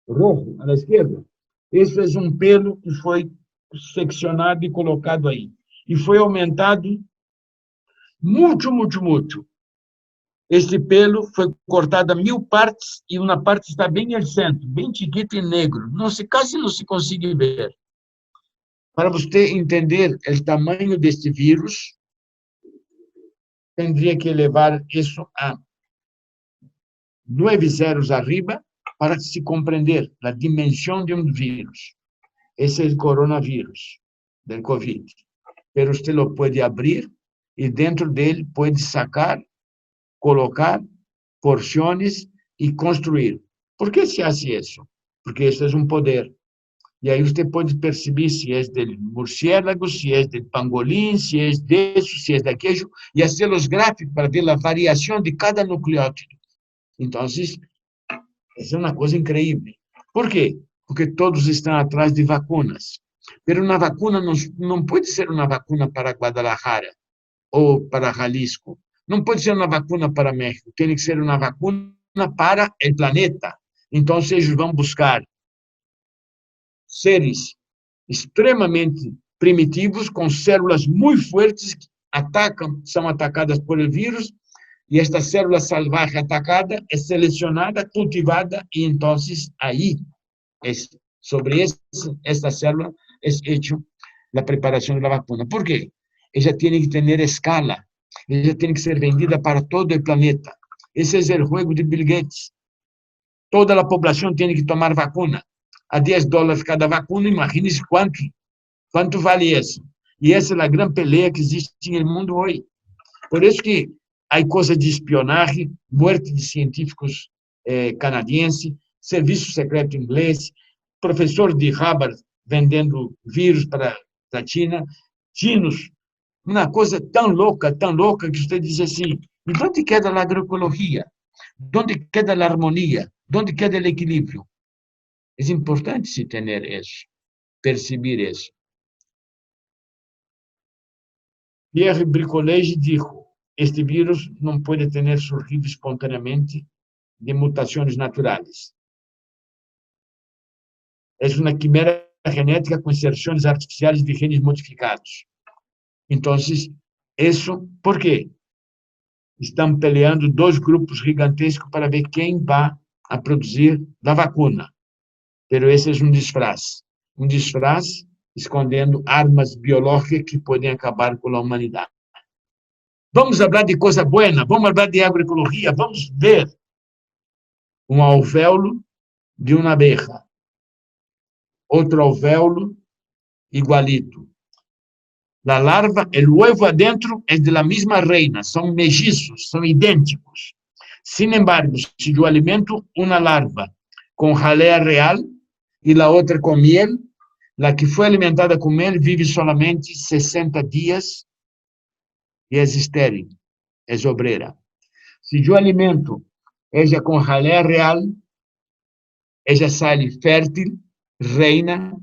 rojo, à esquerda, esse é pelo que foi seccionado e colocado aí. E foi aumentado muito, muito, muito. Este pelo foi cortado a 1000 partes e uma parte está bem no centro, bem chiquito e negro. Quase não se consegue ver. Para você entender o tamanho deste vírus, teria que levar isso a 9 zeros arriba para se compreender a dimensão de vírus. Esse é o coronavírus, do Covid. Mas você lo pode abrir e dentro dele pode sacar, colocar porções e construir. Por que se faz isso? Porque esse é poder. E aí você pode perceber se é do murciélago, se é do pangolim, se é disso, se é daquilo, e fazer os gráficos para ver a variação de cada nucleótido. Então, essa é uma coisa incrível. Por quê? Porque todos estão atrás de vacinas. Mas uma vacuna não pode ser uma vacuna para Guadalajara ou para Jalisco. Não pode ser uma vacuna para México. Tem que ser uma vacuna para o planeta. Então, eles vão buscar seres extremamente primitivos, com células muito fortes, que são atacadas por o vírus, e esta célula salvaje atacada é selecionada, cultivada, e então aí, sobre esta célula, é feita a preparação da vacuna. Por quê? Ela tem que ter escala, ela tem que ser vendida para todo o planeta. Esse é o jogo de Bill Gates. Toda a população tem que tomar vacuna. A $10 cada vacuna, imagine-se quanto vale isso. E essa é a grande peleia que existe no mundo hoje. Por isso que há coisas de espionagem, morte de científicos canadenses, serviço secreto inglês, professor de Harvard vendendo vírus para a China, chinos, uma coisa tão louca que você diz assim, e onde queda a agroecologia? Onde queda a harmonia? Onde queda o equilíbrio? É importante se ter isso, perceber isso. Pierre Bricolage disse: este vírus não pode ter surgido espontaneamente de mutações naturais. É uma quimera genética com inserções artificiais de genes modificados. Então, isso, por quê? Estão peleando dois grupos gigantescos para ver quem vai a produzir a vacuna. Pero esse é um disfraz escondendo armas biológicas que podem acabar com a humanidade. Vamos falar de coisa boa, vamos falar de agroecologia, vamos ver um alvéolo de uma abeja, outro alvéolo igualito. A larva, o ovo adentro é da mesma reina, são mellizos, são idênticos. Sin embargo, se eu alimento uma larva com jalea real e a outra com miel, a que foi alimentada com miel vive solamente 60 dias e é estéril, é obreira. Se eu alimento ela com jalea real, ela sai fértil, reina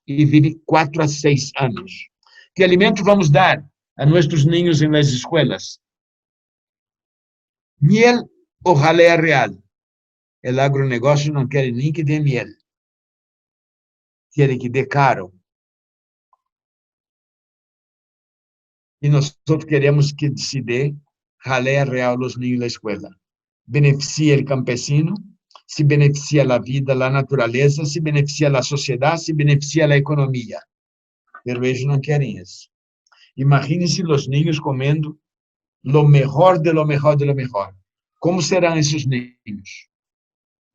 e vive 4 a 6 anos. Que alimento vamos dar a nossos niños nas escolas? Miel ou jalea real? O agronegócio não quer nem que dê miel. Querem que dê caro. E nós queremos que se dê jalea real aos niños da escola. Beneficia o campesino, se beneficia a vida, a natureza, se beneficia a sociedade, se beneficia a economia. Mas eles não querem isso. Imagine-se os niños comendo lo mejor de lo mejor de lo mejor. Como serão esses niños?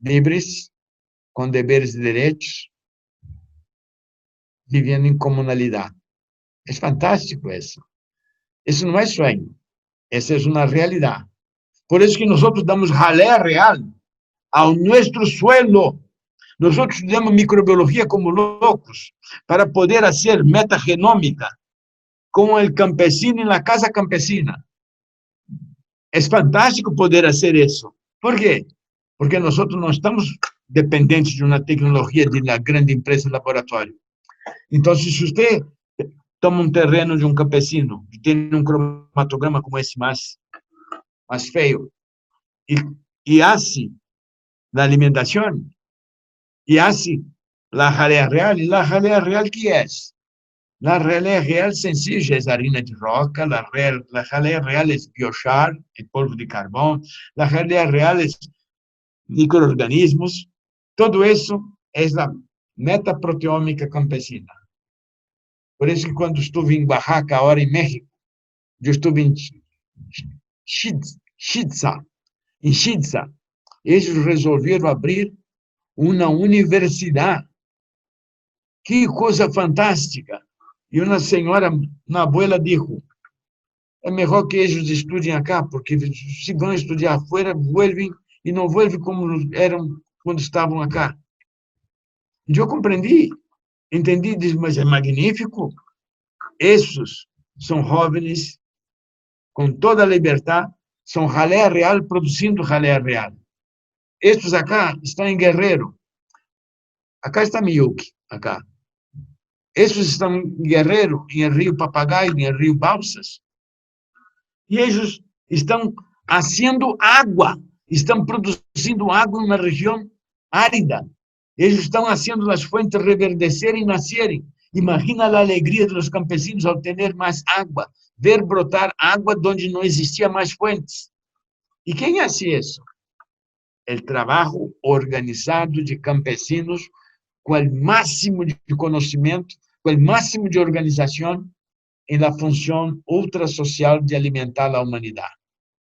Livres, com deveres e direitos, vivendo em comunalidade. É fantástico isso. Isso não é sonho, Essa é uma realidade. Por isso que nós damos jalea real ao nosso suelo. Nós estudamos microbiologia como loucos para poder fazer metagenômica com o campesino na casa campesina. É fantástico poder fazer isso. Por quê? Porque nós não estamos dependentes de uma tecnologia de uma grande empresa de laboratório. Então, se você toma um terreno de um campesino que tem um cromatograma como esse mais feio e hace a alimentação e hace a jalea real, e a jalea real que é? A jalea real sencilla é harina de roca, a jalea real é biochar, é polvo de carvão, a jalea real é microorganismos, todo isso é a metaproteômica campesina. Por isso que quando estive em Oaxaca, agora em México, eu estive em Xitza, eles resolveram abrir uma universidade. Que coisa fantástica! E uma senhora, uma abuela, disse: é melhor que eles estudem acá, porque se vão estudar fora, voltem e não voltem como eram quando estavam acá. E eu compreendi, entendi, disse, mas é magnífico. Esses são jovens com toda a liberdade, são jalea real produzindo jalea real. Estes acá estão em Guerreiro. Acá está Miyuki, acá. Estes estão em Guerreiro, em Rio Papagaio, em Rio Balsas. E eles estão fazendo água, estão produzindo água em uma região árida. Eles estão fazendo as fontes reverdecerem e nascerem. Imagina a alegria dos campesinos ao ter mais água, ver brotar água onde não existia mais fontes. E quem hace isso? O trabalho organizado de campesinos com o máximo de conhecimento, com o máximo de organização em la função ultrasocial de alimentar a humanidade.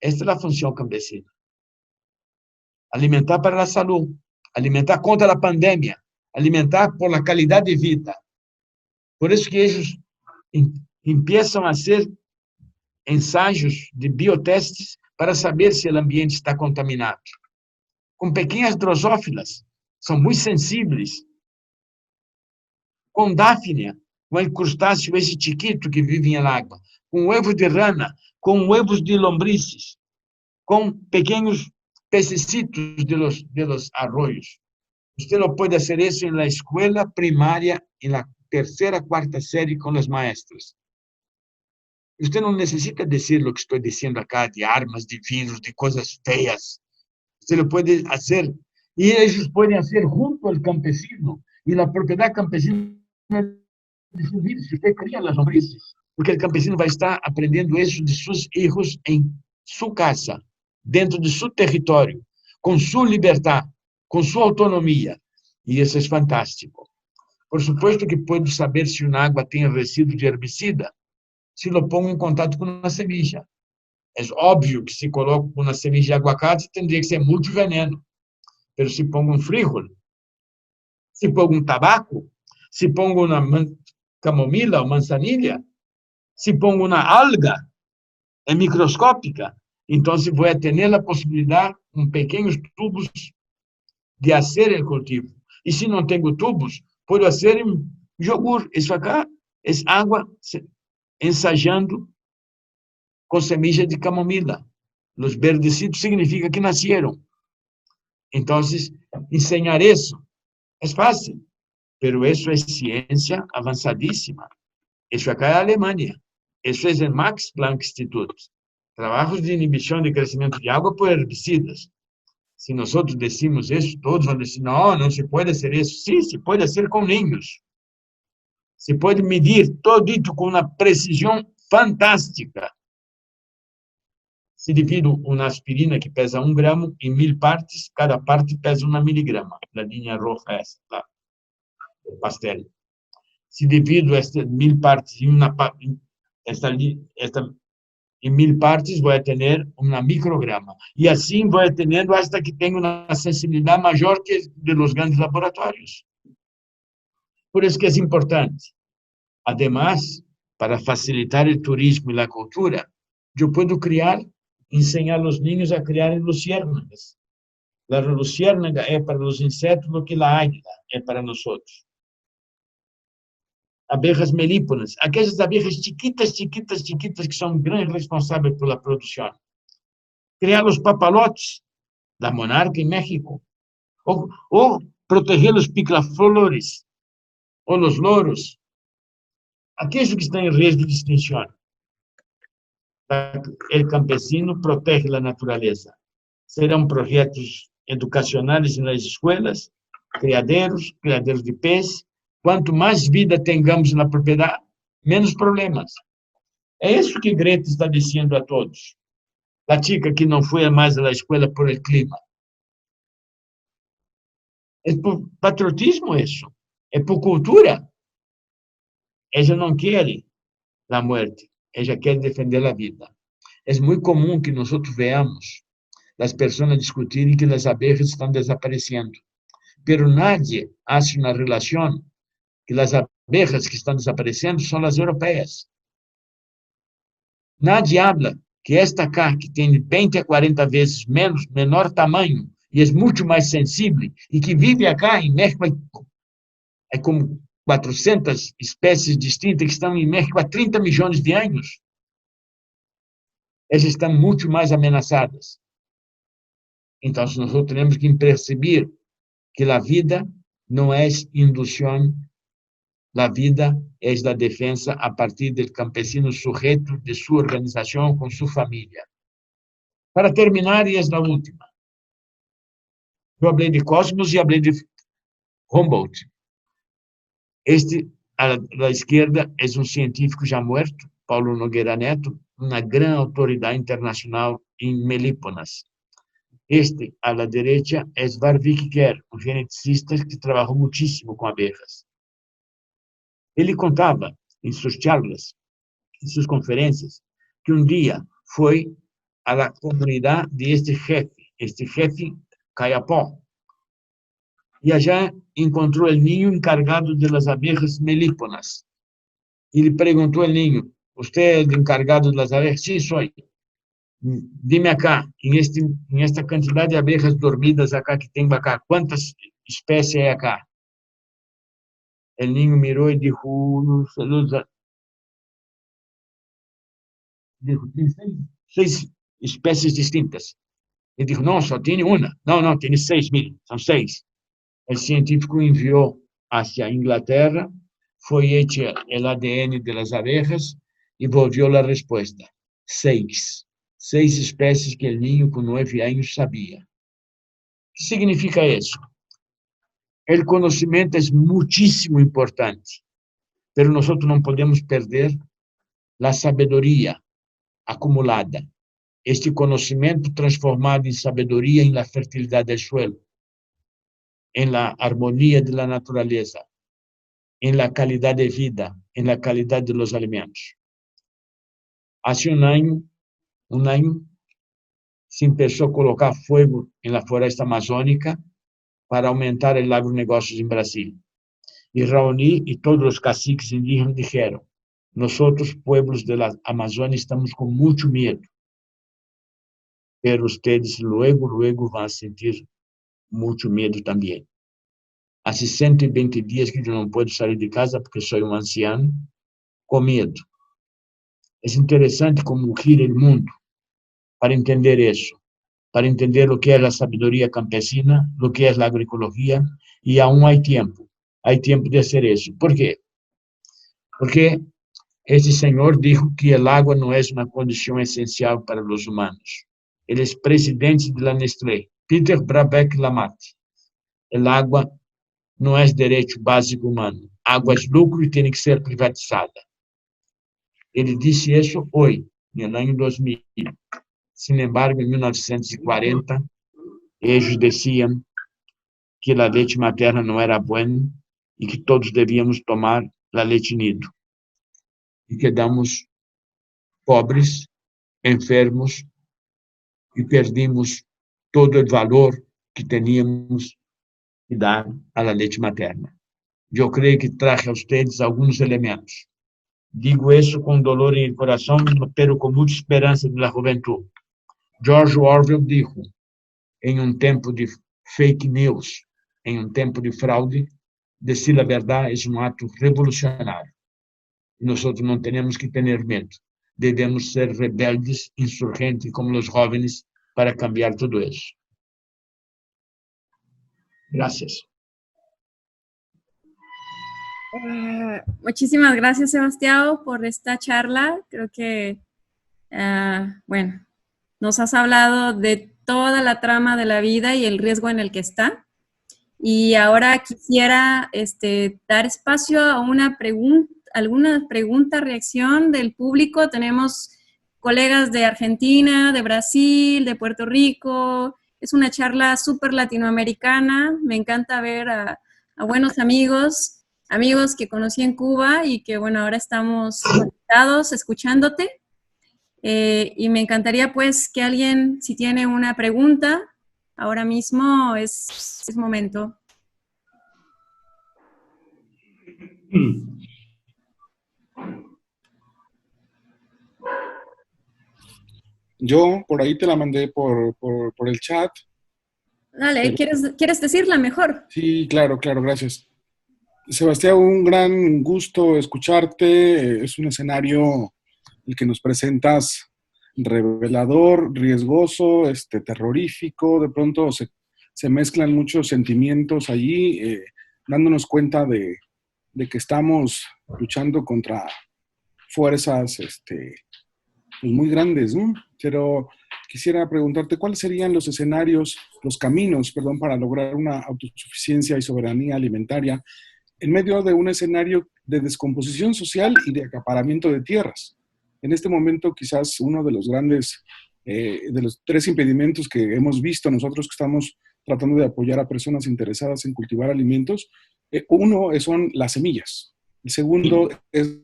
Esta é a função campesina. Alimentar para a saúde, alimentar contra a pandemia, alimentar por la qualidade de vida. Por isso que eles começam a fazer ensaios de biotestes para saber se o ambiente está contaminado. Com pequenas drosófilas, são muito sensíveis. Com dáfnia, com o crustáceo esse chiquito que vive na água, com ovos de rana, com ovos de lombrices, com pequenos pececitos de los arroios. Você não pode fazer isso na escola primária, na terceira, quarta série com os maestros. Você não necessita dizer o que estou dizendo acá, de armas, de vírus, de coisas feias. Você lo pode fazer, e eles podem fazer junto ao campesino, e a propriedade campesina decidir se você cria as lombrices, porque o campesino vai estar aprendendo isso de seus filhos em sua casa, dentro de seu território, com sua liberdade, com sua autonomia, e isso é fantástico. Por suposto que pode saber se uma água tem resíduo de herbicida, se lo pongo em contato com uma semilla. É óbvio que se coloca uma semilla de aguacate, teria que ser muito veneno. Mas se pongo um frijol, se pongo um tabaco, se pongo uma camomila ou manzanilha, se pongo uma alga, é microscópica, então se vou ter a possibilidade, com pequenos tubos, de fazer o cultivo. E se não tenho tubos, posso fazer iogurte. Isso acá é água ensajando com semilla de camomila. Os verdecitos significa que nasceram. Então, ensinar isso é fácil, mas isso é ciência avançadíssima. Isso acá é a Alemanha. Isso é o Max Planck Institute. Trabalhos de inibição de crescimento de água por herbicidas. Se nós decimos isso, todos vão dizer, não, não se pode fazer isso. Sim, se pode fazer com ninhos. Se pode medir todo isso com uma precisão fantástica. Se divido uma aspirina que pesa 1 gramo em 1000 partes, cada parte pesa 1 miligrama. A linha roja é essa, tá? O pastel. Se divido estas 1000 partes em em 1000 partes, vou ter 1 micrograma. E assim vou tendo hasta que tenha uma sensibilidade maior que de los grandes laboratórios. Por isso que é importante. Además, para facilitar o turismo e a cultura, eu posso ensinar aos niños a criar luciérnagas. A luciérnaga é para os insetos o que a águila é para nós outros. Abejas melíponas, aquelas abejas chiquitas, chiquitas, chiquitas, que são grandes responsáveis pela produção. Criar os papalotes da monarca em México, ou proteger os picaflores, ou os loros, aqueles que estão em risco de extinção. O campesino protege a natureza. Serão projetos educacionais nas escolas, criadeiros de peixe. Quanto mais vida tengamos na propriedade, menos problemas. É isso que Greta está dizendo a todos. A chica que não foi mais à escola por el clima. É por patriotismo isso. É por cultura. Ela não quer a morte. Ela quer defender a vida. É muito comum que nós veamos as pessoas discutirem que as abejas estão desaparecendo. Pero nadie hace uma relação que as abejas que estão desaparecendo são as europeias. Nadie habla que esta cá, que tem 20 a 40 vezes menor tamanho, e é muito mais sensível, e que vive acá em México, é como 400 espécies distintas que estão em México há 30 milhões de anos. Elas estão muito mais ameaçadas. Então, nós temos que perceber que a vida não é indução, a vida é da defesa a partir do campesino sujeito de sua organização com sua família. Para terminar, e é a última. Eu falei de Cosmos e falei de Humboldt. À esquerda, é um científico já morto, Paulo Nogueira Neto, uma grande autoridade internacional em melíponas. À la direita, é Warwick Kerr, um geneticista que trabalhou muitíssimo com abejas. Ele contava em suas charlas, em suas conferências, que um dia foi à comunidade de este jefe Caiapó, e allá encontrou o ninho encargado de las abejas melíponas. Ele perguntou ao ninho: "Você é o encargado das abejas?" "Sim, sou. Dime acá, em esta quantidade de abejas dormidas acá que tenho acá, quantas espécies é acá?" O ninho mirou e disse: "Tem 6 espécies distintas." Ele disse: "Não, só tem uma." Não, tem 6.000, são 6. O científico enviou hacia a Inglaterra, foi hecho o ADN das abejas e volviu a resposta: 6. 6 espécies que o ninho com 9 anos sabia. O que significa isso? O conhecimento é muitíssimo importante, mas nós não podemos perder a sabedoria acumulada. Este conhecimento transformado em sabedoria em la fertilidade do suelo, em la armonia de la natureza, em la calidad de vida, em la calidad de los alimentos. Hace um ano, se começou a colocar fogo na floresta amazônica para aumentar o agronegócio em Brasil. E Raoni e todos os caciques indígenas disseram: "Nós, pueblos da Amazônia, estamos com muito medo, mas vocês luego vão sentir muito medo também." Há 120 dias que eu não posso sair de casa porque sou um anciano, com medo. É interessante como gira o mundo para entender isso, para entender o que é a sabedoria campesina, o que é a agroecologia, e aún há tempo de fazer isso. Por quê? Porque esse senhor disse que a água não é uma condição essencial para os humanos. Ele é presidente da Nestlé, Peter Brabeck Lamarck. A água não é direito básico humano. Água é lucro e tem que ser privatizada. Ele disse isso hoje, no ano 2000. Sin embargo, em 1940, eles diziam que a leite materna não era boa e que todos devíamos tomar a leite nido. E quedamos pobres, enfermos e perdemos todo o valor que teníamos que dar à leite materna. Eu creio que trago a vocês alguns elementos Digo isso com dolor em coração, pero com muita esperança da juventude. George Orwell dijo, em um tempo de fake news, em um tempo de fraude, decir a verdade é um ato revolucionário. Nós não temos que ter medo. Devemos ser rebeldes, insurgentes, como os jovens, para cambiar tudo isso. Gracias. Muchísimas gracias, Sebastián, por esta charla. Creo que, bueno, nos has hablado de toda la trama de la vida y el riesgo en el que está. Y ahora quisiera dar espacio a alguna pregunta, reacción del público. Tenemos colegas de Argentina, de Brasil, de Puerto Rico. Es una charla súper latinoamericana. Me encanta ver a buenos amigos que conocí en Cuba y que, bueno, ahora estamos conectados escuchándote. Y me encantaría, pues, que alguien, si tiene una pregunta, ahora mismo es momento. Yo por ahí te la mandé por el chat. Dale, pero... ¿quieres decirla mejor? Sí, claro, gracias. Sebastián, un gran gusto escucharte. Es un escenario el que nos presentas revelador, riesgoso, terrorífico. De pronto se mezclan muchos sentimientos allí, dándonos cuenta de que estamos luchando contra fuerzas pues muy grandes, ¿no? Pero quisiera preguntarte, ¿cuáles serían los escenarios, los caminos, para lograr una autosuficiencia y soberanía alimentaria en medio de un escenario de descomposición social y de acaparamiento de tierras? En este momento, quizás uno de los grandes, de los 3 impedimentos que hemos visto nosotros que estamos tratando de apoyar a personas interesadas en cultivar alimentos, uno son las semillas, el segundo es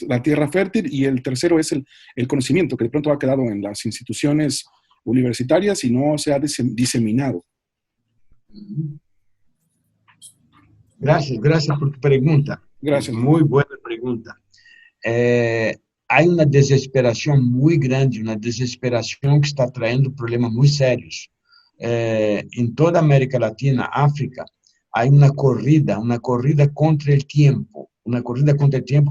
la tierra fértil y el tercero es el conocimiento que de pronto ha quedado en las instituciones universitarias y no se ha diseminado. Gracias por tu pregunta. Gracias. Muy buena pregunta. Hay una desesperación muy grande, una desesperación que está trayendo problemas muy serios. En toda América Latina, África, hay una corrida contra el tiempo,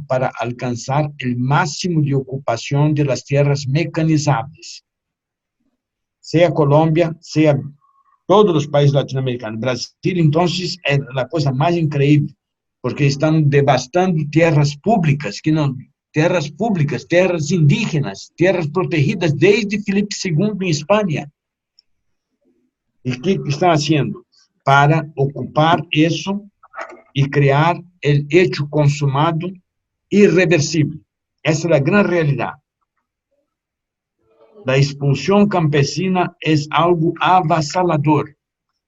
para alcanzar el máximo de ocupación de las tierras mecanizables. Sea Colombia, sea todos os países latino-americanos. Brasil, então, é a coisa mais incrível, porque estão devastando terras públicas, terras indígenas, terras protegidas desde Felipe II em Espanha. E o que estão fazendo? Para ocupar isso e criar o hecho consumado irreversível. Essa é a grande realidade. La expulsión campesina es algo avassalador.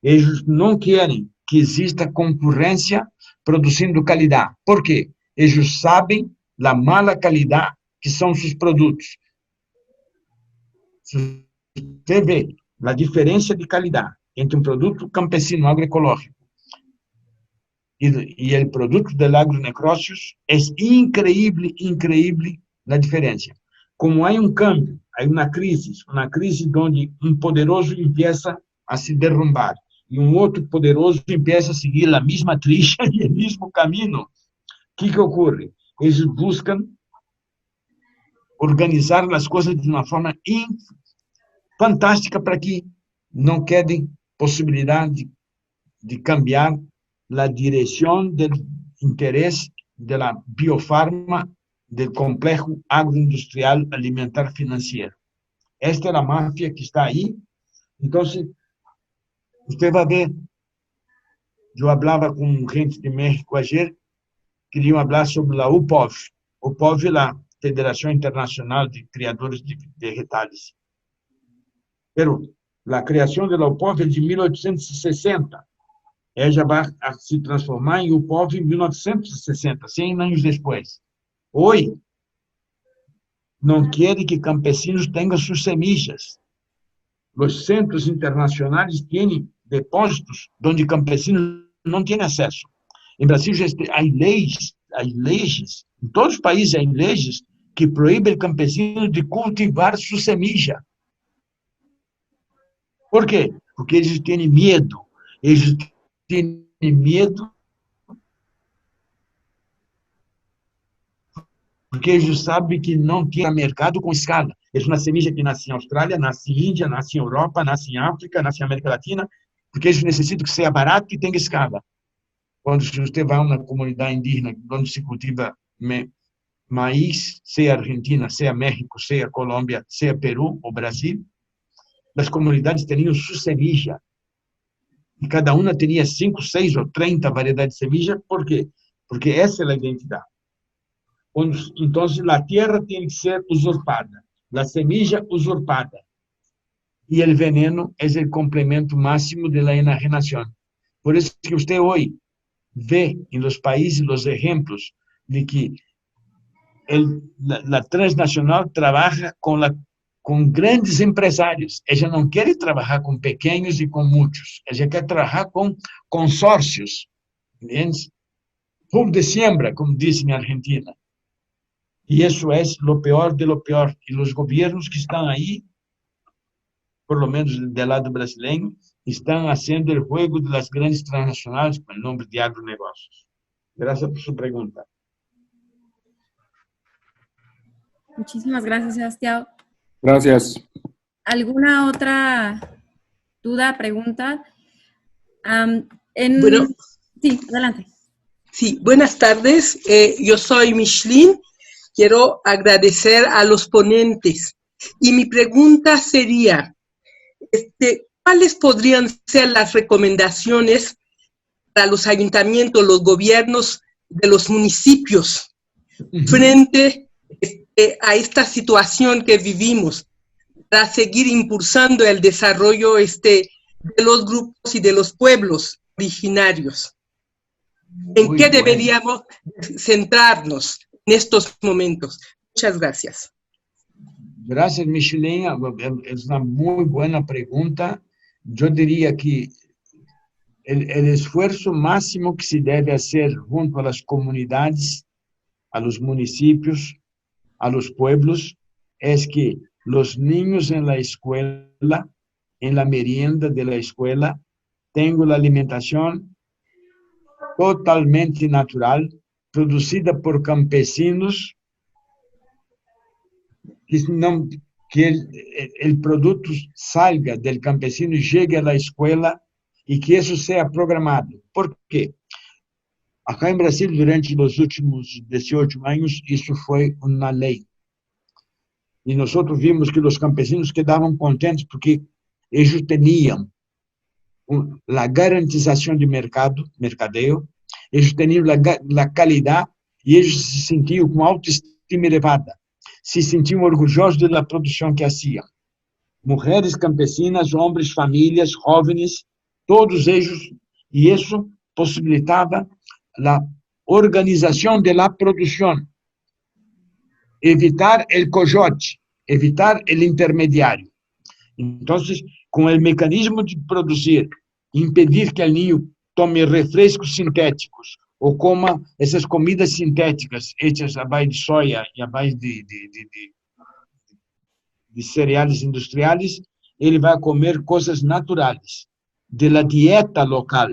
Ellos no quieren que exista concurrencia produciendo calidad. ¿Por qué? Ellos saben la mala calidad que son sus productos. Si usted ve la diferencia de calidad entre un producto campesino agroecológico y el producto del agronegocios, es increíble la diferencia. Como há cambio, há uma crise onde poderoso empieza a se derrumbar e outro poderoso empieza a seguir a mesma trilha e o mesmo caminho. O que ocorre? Eles buscam organizar as coisas de uma forma fantástica para que não quede possibilidade de cambiar a direção do interesse da biofarma del complejo agroindustrial alimentar financiero. Esta é a máfia que está aí. Então, você vai ver, eu falava com gente de México ayer, queriam falar sobre a UPOV. UPOV é a Federação Internacional de Criadores de Vegetais. Pero a criação da UPOV é de 1860. Ela vai se transformar em UPOV em 1960, 100 anos depois. Hoje, não querem que campesinos tenham suas semillas. Os centros internacionais têm depósitos onde campesinos não têm acesso. Em Brasil, há leis, leis, em todos os países há leis que proíbem o campesino de cultivar sua semilla. Por quê? Porque eles têm medo. Eles têm medo porque eles sabem que não tem mercado com escala. É uma semilla que nasce em Austrália, nasce em Índia, nasce em Europa, nasce em África, nasce em América Latina, porque eles necessitam que seja barato e tenha escala. Quando você vai a uma comunidade indígena onde se cultiva maíz, seja Argentina, seja México, seja Colômbia, seja Peru ou Brasil, as comunidades teriam sua semilla. E cada uma teria 5, 6 ou 30 variedades de semilla. Por quê? Porque essa é a identidade. Então, a terra tem que ser usurpada, a semilla usurpada. E o veneno é o complemento máximo da enajenação. Por isso que você hoje vê em los países os exemplos de que a transnacional trabalha com grandes empresários. Ela não quer trabalhar com pequenos e com muitos. Ela quer trabalhar com consórcios. Clube de siembra, como dizem na Argentina. E isso é o pior de lo pior. E os governos que estão aí, por lo menos do lado brasileiro, estão fazendo o jogo das grandes transnacionais com o nome de agronegócios. Graças por sua pergunta. Muchísimas gracias, Sebastián. Gracias. ¿Alguna otra duda, pregunta? Bueno, sí, adelante. Sí, buenas tardes. Yo soy Michelin. Quiero agradecer a los ponentes. Y mi pregunta sería, ¿cuáles podrían ser las recomendaciones para los ayuntamientos, los gobiernos de los municipios frente a esta situación que vivimos para seguir impulsando el desarrollo de los grupos y de los pueblos originarios? ¿En qué deberíamos centrarnos en estos momentos? Muchas gracias. Gracias, Michelin. Es una muy buena pregunta. Yo diría que el esfuerzo máximo que se debe hacer junto a las comunidades, a los municipios, a los pueblos, es que los niños en la escuela, en la merienda de la escuela, tengan la alimentación totalmente natural, producida por campesinos, que el producto salga del campesino y llegue a la escuela y que eso sea programado. ¿Por qué? Acá en Brasil, durante los últimos 18 años, eso fue una ley. Y nosotros vimos que los campesinos quedaban contentos porque ellos tenían la garantización de mercadeo, ellos tenían la calidad y ellos se sentían con autoestima elevada, se sentían orgullosos de la producción que hacían. Mujeres campesinas, hombres, familias, jóvenes, todos ellos, y eso posibilitaba la organización de la producción, evitar el coyote, evitar el intermediario. Entonces, con el mecanismo de producir, impedir que el niño tome refrescos sintéticos ou coma essas comidas sintéticas hechas à base de soja e à base de cereais industriais, ele vai comer coisas naturais, de la dieta local,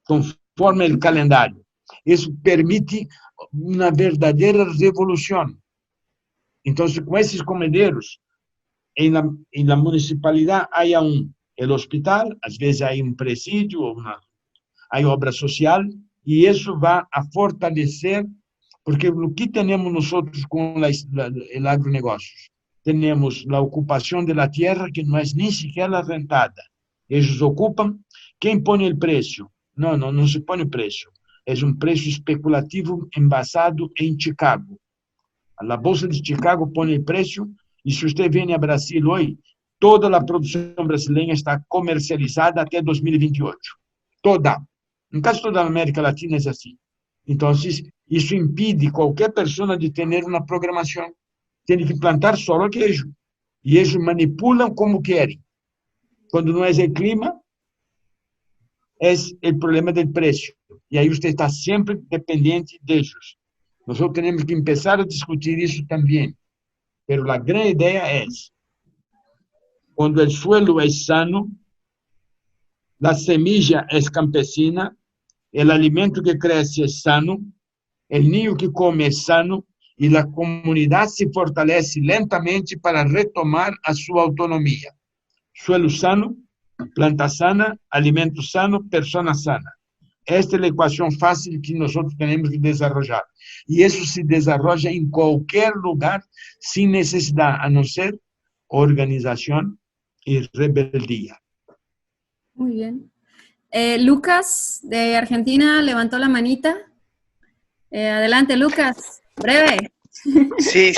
conforme o calendário. Isso permite uma verdadeira revolução. Então, com esses comedeiros, em la municipalidade há el hospital, às vezes há presídio, há obra social, e isso vai a fortalecer, porque o que temos nós com o agronegócio? Temos a ocupação da terra, que não é nem sequer rentada. Eles ocupam, quem põe o preço? Não se põe o preço. É preço especulativo embasado em Chicago. A Bolsa de Chicago põe o preço, e se você vem a Brasil hoje, toda a produção brasileira está comercializada até 2028. Toda. Em quase toda a América Latina é assim. Então, isso impede qualquer pessoa de ter uma programação. Tem que plantar só o queijo. E eles manipulam como querem. Quando não é o clima, é o problema do preço. E aí você está sempre dependente deles. Nosotros tenemos que empezar a discutir eso también. Pero la gran idea es, cuando el suelo es sano, la semilla es campesina, el alimento que crece es sano, el niño que come es sano, y la comunidad se fortalece lentamente para retomar a su autonomía. Suelo sano, planta sana, alimento sano, persona sana. Esta es la ecuación fácil que nosotros tenemos que desarrollar. Y eso se desarrolla en cualquier lugar sin necesidad, a no ser organización y rebeldía. Muy bien. Lucas, de Argentina, levantó la manita. Adelante, Lucas. Breve. Sí,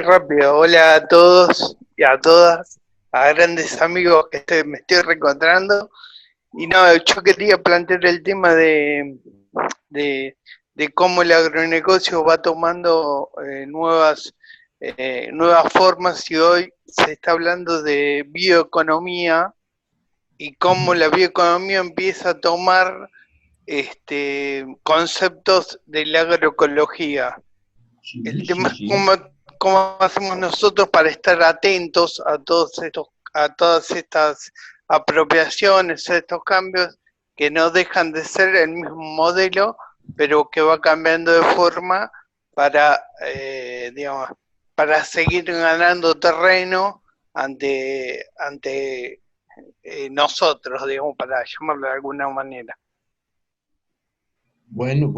rápido. Hola a todos y a todas, a grandes amigos que me estoy reencontrando. Y no, yo quería plantear el tema de cómo el agronegocio va tomando nuevas formas, y hoy se está hablando de bioeconomía y cómo la bioeconomía empieza a tomar conceptos de la agroecología. El tema es cómo hacemos nosotros para estar atentos a todas estas apropiaciones, a estos cambios que no dejan de ser el mismo modelo, pero que va cambiando de forma para, para seguir ganando terreno ante nosotros, digamos, para llamarlo de alguna manera. Bueno,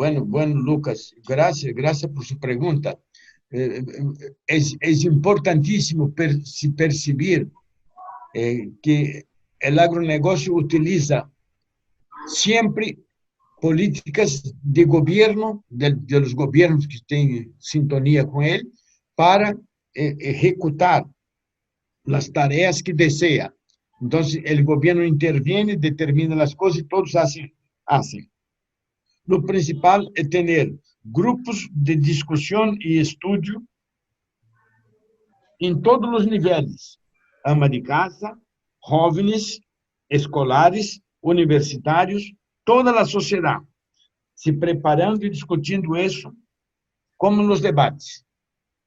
Lucas, gracias por su pregunta. Es importantísimo percibir que el agronegocio utiliza siempre políticas de gobierno, de los gobiernos que estén sintonía con él, para ejecutar las tareas que desea. Entonces, el gobierno interviene, determina las cosas y todos hacen. Lo principal es tener grupos de discusión y estudio en todos los niveles, ama de casa, jóvenes, escolares, universitarios, toda la sociedad, se preparando y discutiendo eso, como los debates,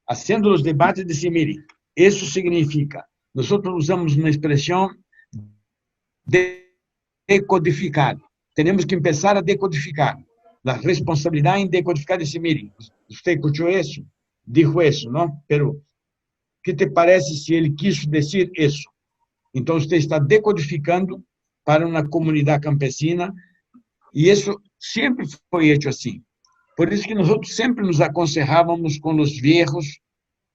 haciendo los debates de decir, mire, eso significa, nosotros usamos una expresión de decodificar, tenemos que empezar a decodificar, la responsabilidad en decodificar, decir, mire, usted escuchó eso, dijo eso, ¿no? Pero, ¿qué te parece si él quiso decir eso? Entonces, usted está decodificando para una comunidad campesina, y eso siempre fue hecho así. Por eso que nosotros siempre nos aconsejábamos con los viejos,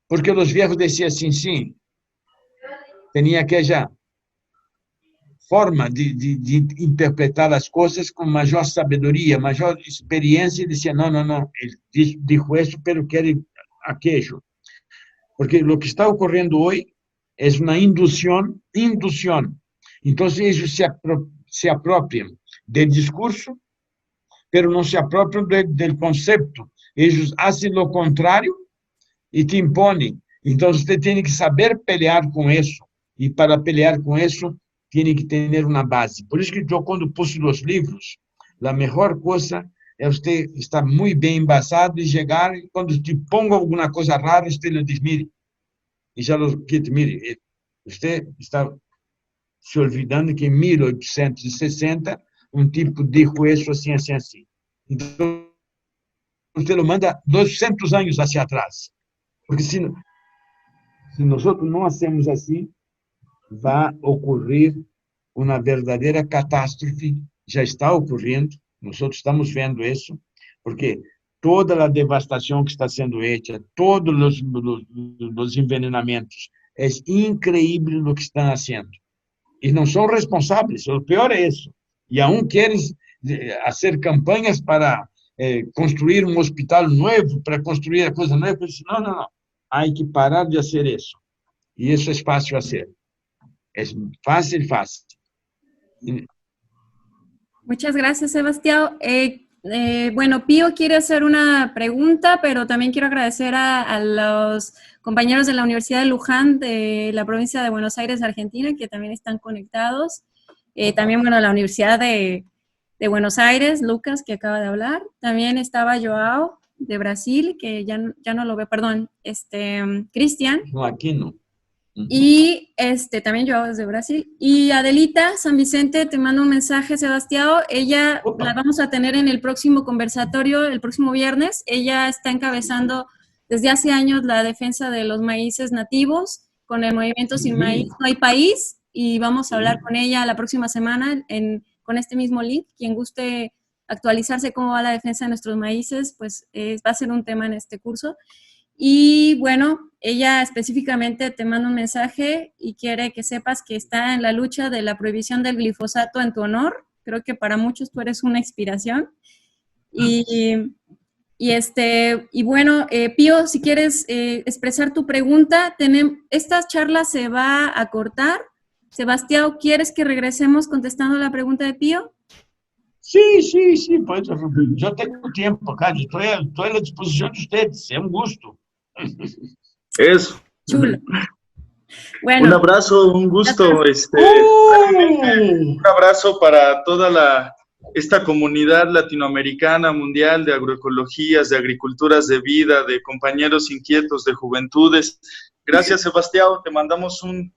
porque los viejos decían assim, sim, tenía aquella forma de interpretar as coisas com maior sabedoria, maior experiência, e dizia, não, ele dijo isso, pero quer aquello. Porque o que está ocorrendo hoje é uma indução. Então, eles se apropriam do discurso, pero não se apropriam do conceito. Eles fazem o contrário e te impõem. Então, você tem que saber pelear com isso. E para pelear com isso, tem que ter uma base. Por isso que eu, quando pus os livros, a melhor coisa é você estar muito bem embasado e chegar, e quando te pongo alguma coisa rara, você lhe diz, mire, e já lo quito, mire, você está se olvidando que em 1860, tipo dijo isso assim. Então, você lo manda 200 anos hacia atrás. Porque se nós não hacemos assim, vai ocorrer uma verdadeira catástrofe, já está ocorrendo, nós estamos vendo isso, porque toda a devastação que está sendo feita, todos os envenenamentos, é incrível o que estão fazendo. E não são responsáveis, o pior é isso. E aún querem fazer campanhas para construir um hospital novo, para construir a coisa nova. Não. Há que parar de fazer isso. E isso é fácil fazer. Es fácil. Muchas gracias, Sebastián. Bueno, Pío quiere hacer una pregunta, pero también quiero agradecer a los compañeros de la Universidad de Luján, de la provincia de Buenos Aires, Argentina, que también están conectados. También, bueno, la Universidad de Buenos Aires, Lucas, que acaba de hablar. También estaba Joao, de Brasil, que ya no lo veo, perdón, Cristian. No, aquí no. Y también yo desde Brasil. Y Adelita San Vicente, te mando un mensaje, Sebastián. Ella la vamos a tener en el próximo conversatorio, el próximo viernes. Ella está encabezando desde hace años la defensa de los maíces nativos con el movimiento Sin Maíz No Hay País. Y vamos a hablar con ella la próxima semana con este mismo link. Quien guste actualizarse cómo va la defensa de nuestros maíces, pues va a ser un tema en este curso. Y bueno, ella específicamente te manda un mensaje y quiere que sepas que está en la lucha de la prohibición del glifosato en tu honor. Creo que para muchos tú eres una inspiración. Y bueno, Pío, si quieres expresar tu pregunta, esta charla se va a cortar. Sebastián, ¿quieres que regresemos contestando la pregunta de Pío? Sí, pues yo tengo tiempo acá, estoy a la disposición de ustedes, es un gusto. Eso. Chulo. Bueno. Un abrazo, un gusto. Un abrazo para toda esta comunidad latinoamericana, mundial, de agroecologías, de agriculturas de vida, de compañeros inquietos, de juventudes. Gracias, Sebastián. Te mandamos un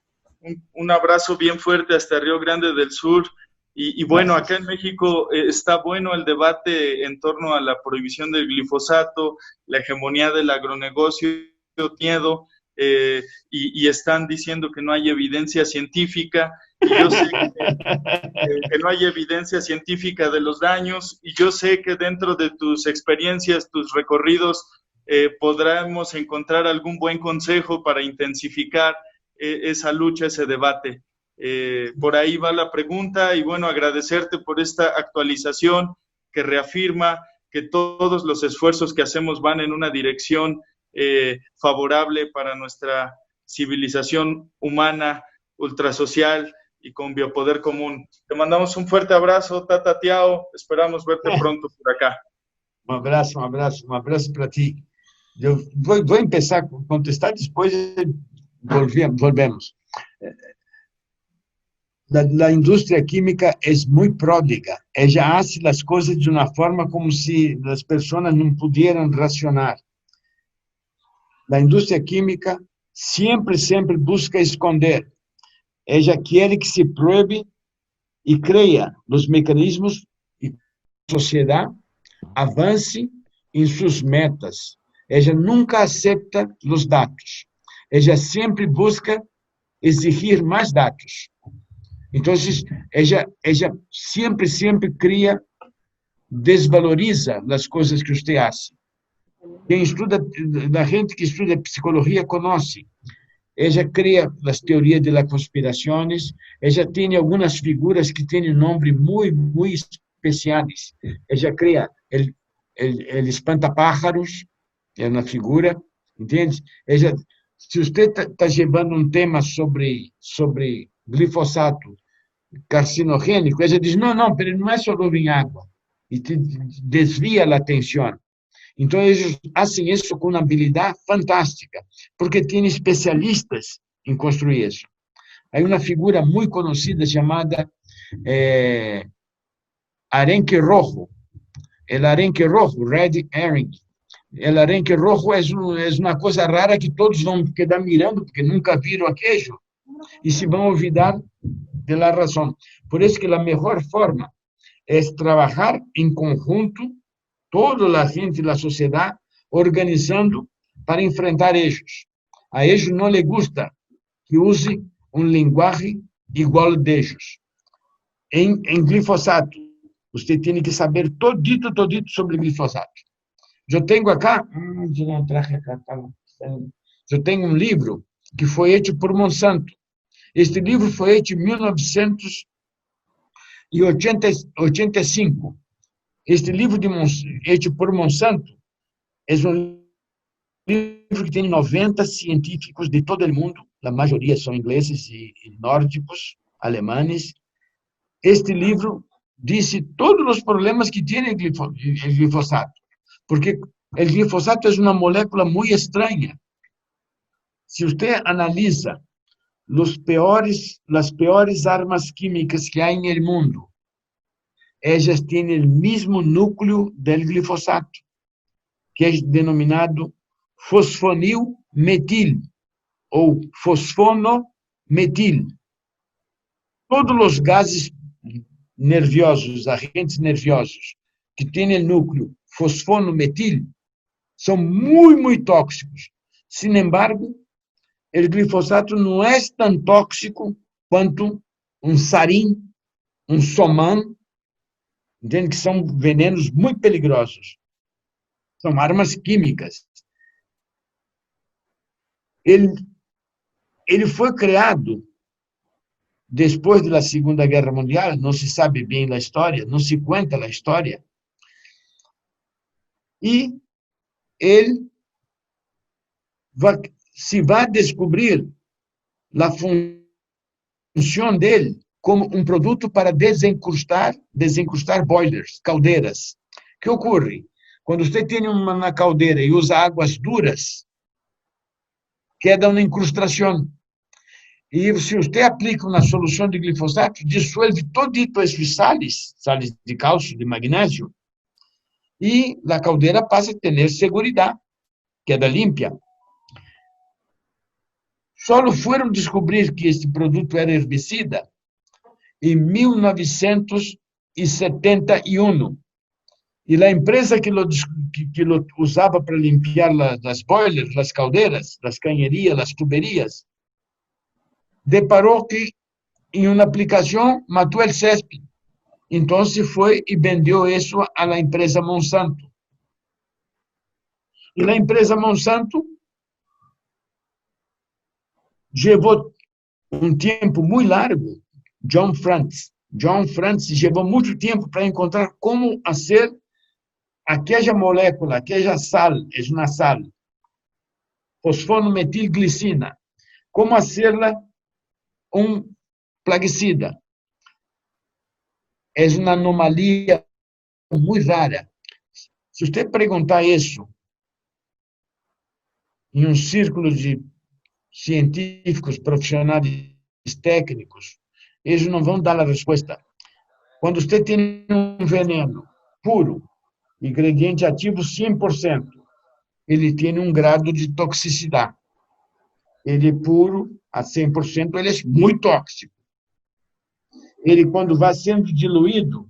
abrazo bien fuerte hasta Río Grande del Sur. Y bueno, acá en México está bueno el debate en torno a la prohibición del glifosato, la hegemonía del agronegocio, miedo, y están diciendo que no hay evidencia científica. Y yo sé que no hay evidencia científica de los daños, y yo sé que dentro de tus experiencias, tus recorridos, podremos encontrar algún buen consejo para intensificar esa lucha, ese debate. Por ahí va la pregunta, y bueno, agradecerte por esta actualización que reafirma que todos los esfuerzos que hacemos van en una dirección favorable para nuestra civilización humana, ultrasocial y con biopoder común. Te mandamos un fuerte abrazo, Tata Tiao, esperamos verte pronto por acá. Un abrazo para ti. Yo voy a empezar a contestar, después volvemos. La industria química es muy pródiga. Ella hace las cosas de una forma como si las personas no pudieran racionar. La industria química siempre busca esconder. Ella quiere que se pruebe y crea los mecanismos y la sociedad avance en sus metas. Ella nunca acepta los datos. Ella siempre busca exigir más datos. Entonces, ella siempre cria, desvaloriza las cosas que usted hace. La gente que estuda psicología conoce. Ella crea las teorías de las conspiraciones, ella tiene algunas figuras que tienen nombres muy especiales. Ella crea el espantapájaros, é uma figura, entende? Se você está levando um tema sobre glifosato carcinogênico, ela diz, não, pero não é soluble em água, e te desvia a atenção. Então, eles fazem isso com uma habilidade fantástica, porque tem especialistas em construir isso. Há uma figura muito conhecida chamada arenque rojo. El arenque rojo, red herring. El arenque rojo é uma coisa rara que todos vão quedar mirando, porque nunca viram aquello, e se vão olvidar de la razão. Por isso que a melhor forma é trabalhar em conjunto, toda a gente da sociedade, organizando para enfrentar eles. A eles não lhes gusta que use linguagem igual deles. Em glifosato, você tem que saber todito sobre glifosato. Eu tenho acá, eu tenho livro que foi feito por Monsanto. Este livro foi feito em 1985. Este livro feito por Monsanto é livro que tem 90 científicos de todo o mundo, a maioria são ingleses e nórdicos, alemães. Este livro disse todos os problemas que tem o glifosato, porque o glifosato é uma molécula muito estranha. Se você analisa as piores armas químicas que há no mundo, elas têm o mesmo núcleo do glifosato. que é denominado fosfonilmetil ou fosfonometil. Todos os gases nerviosos, agentes nerviosos, que têm o núcleo fosfonometil, são muito tóxicos. Sin embargo, o glifosato não é tão tóxico quanto um sarin, um soman, entende? Que são venenos muito perigosos. São armas químicas. Ele foi criado depois da Segunda Guerra Mundial, não se sabe bem a história, não se conta a história, e ele se vai descobrir a função dele como um produto para desencrustar boilers, caldeiras. O que ocorre? Quando você tem uma caldeira e usa águas duras, queda uma incrustação. E se você aplica uma solução de glifosato, dissolve todo esses sales de cálcio, de magnésio, e a caldeira passa a ter segurança, queda limpa. Só foram descobrir que este produto era herbicida em 1971. E a empresa que lo usava para limpar as boilers, as caldeiras, as canherias, as tuberias, deparou que em uma aplicação matou o césped. Então foi e vendeu isso à empresa Monsanto. E a empresa Monsanto levou um tempo muito largo. John Frantz levou muito tempo para encontrar como fazer aquela molécula, aquela sal, é uma sal, fosfonometilglicina, como fazê-la um plaguicida. É uma anomalia muito rara. Se você perguntar isso em um círculo de científicos, profissionais técnicos, eles não vão dar a resposta. Quando você tem um veneno puro, ingrediente ativo 100%, ele tem um grado de toxicidade. Ele é puro a 100%, ele é muito tóxico. Ele, quando vai sendo diluído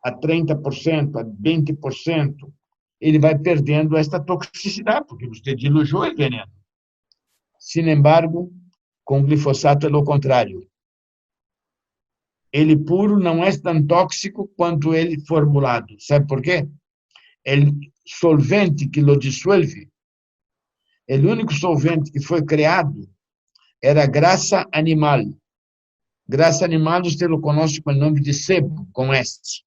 a 30%, a 20%, ele vai perdendo esta toxicidade, porque você diluiu o veneno. Sin embargo, com o glifosato é o contrário. Ele puro não é tão tóxico quanto ele formulado. Sabe por quê? O solvente que lo dissolve, o único solvente que foi criado era graxa animal. Graxa animal, você lo conhece com o nome de sebo, com S.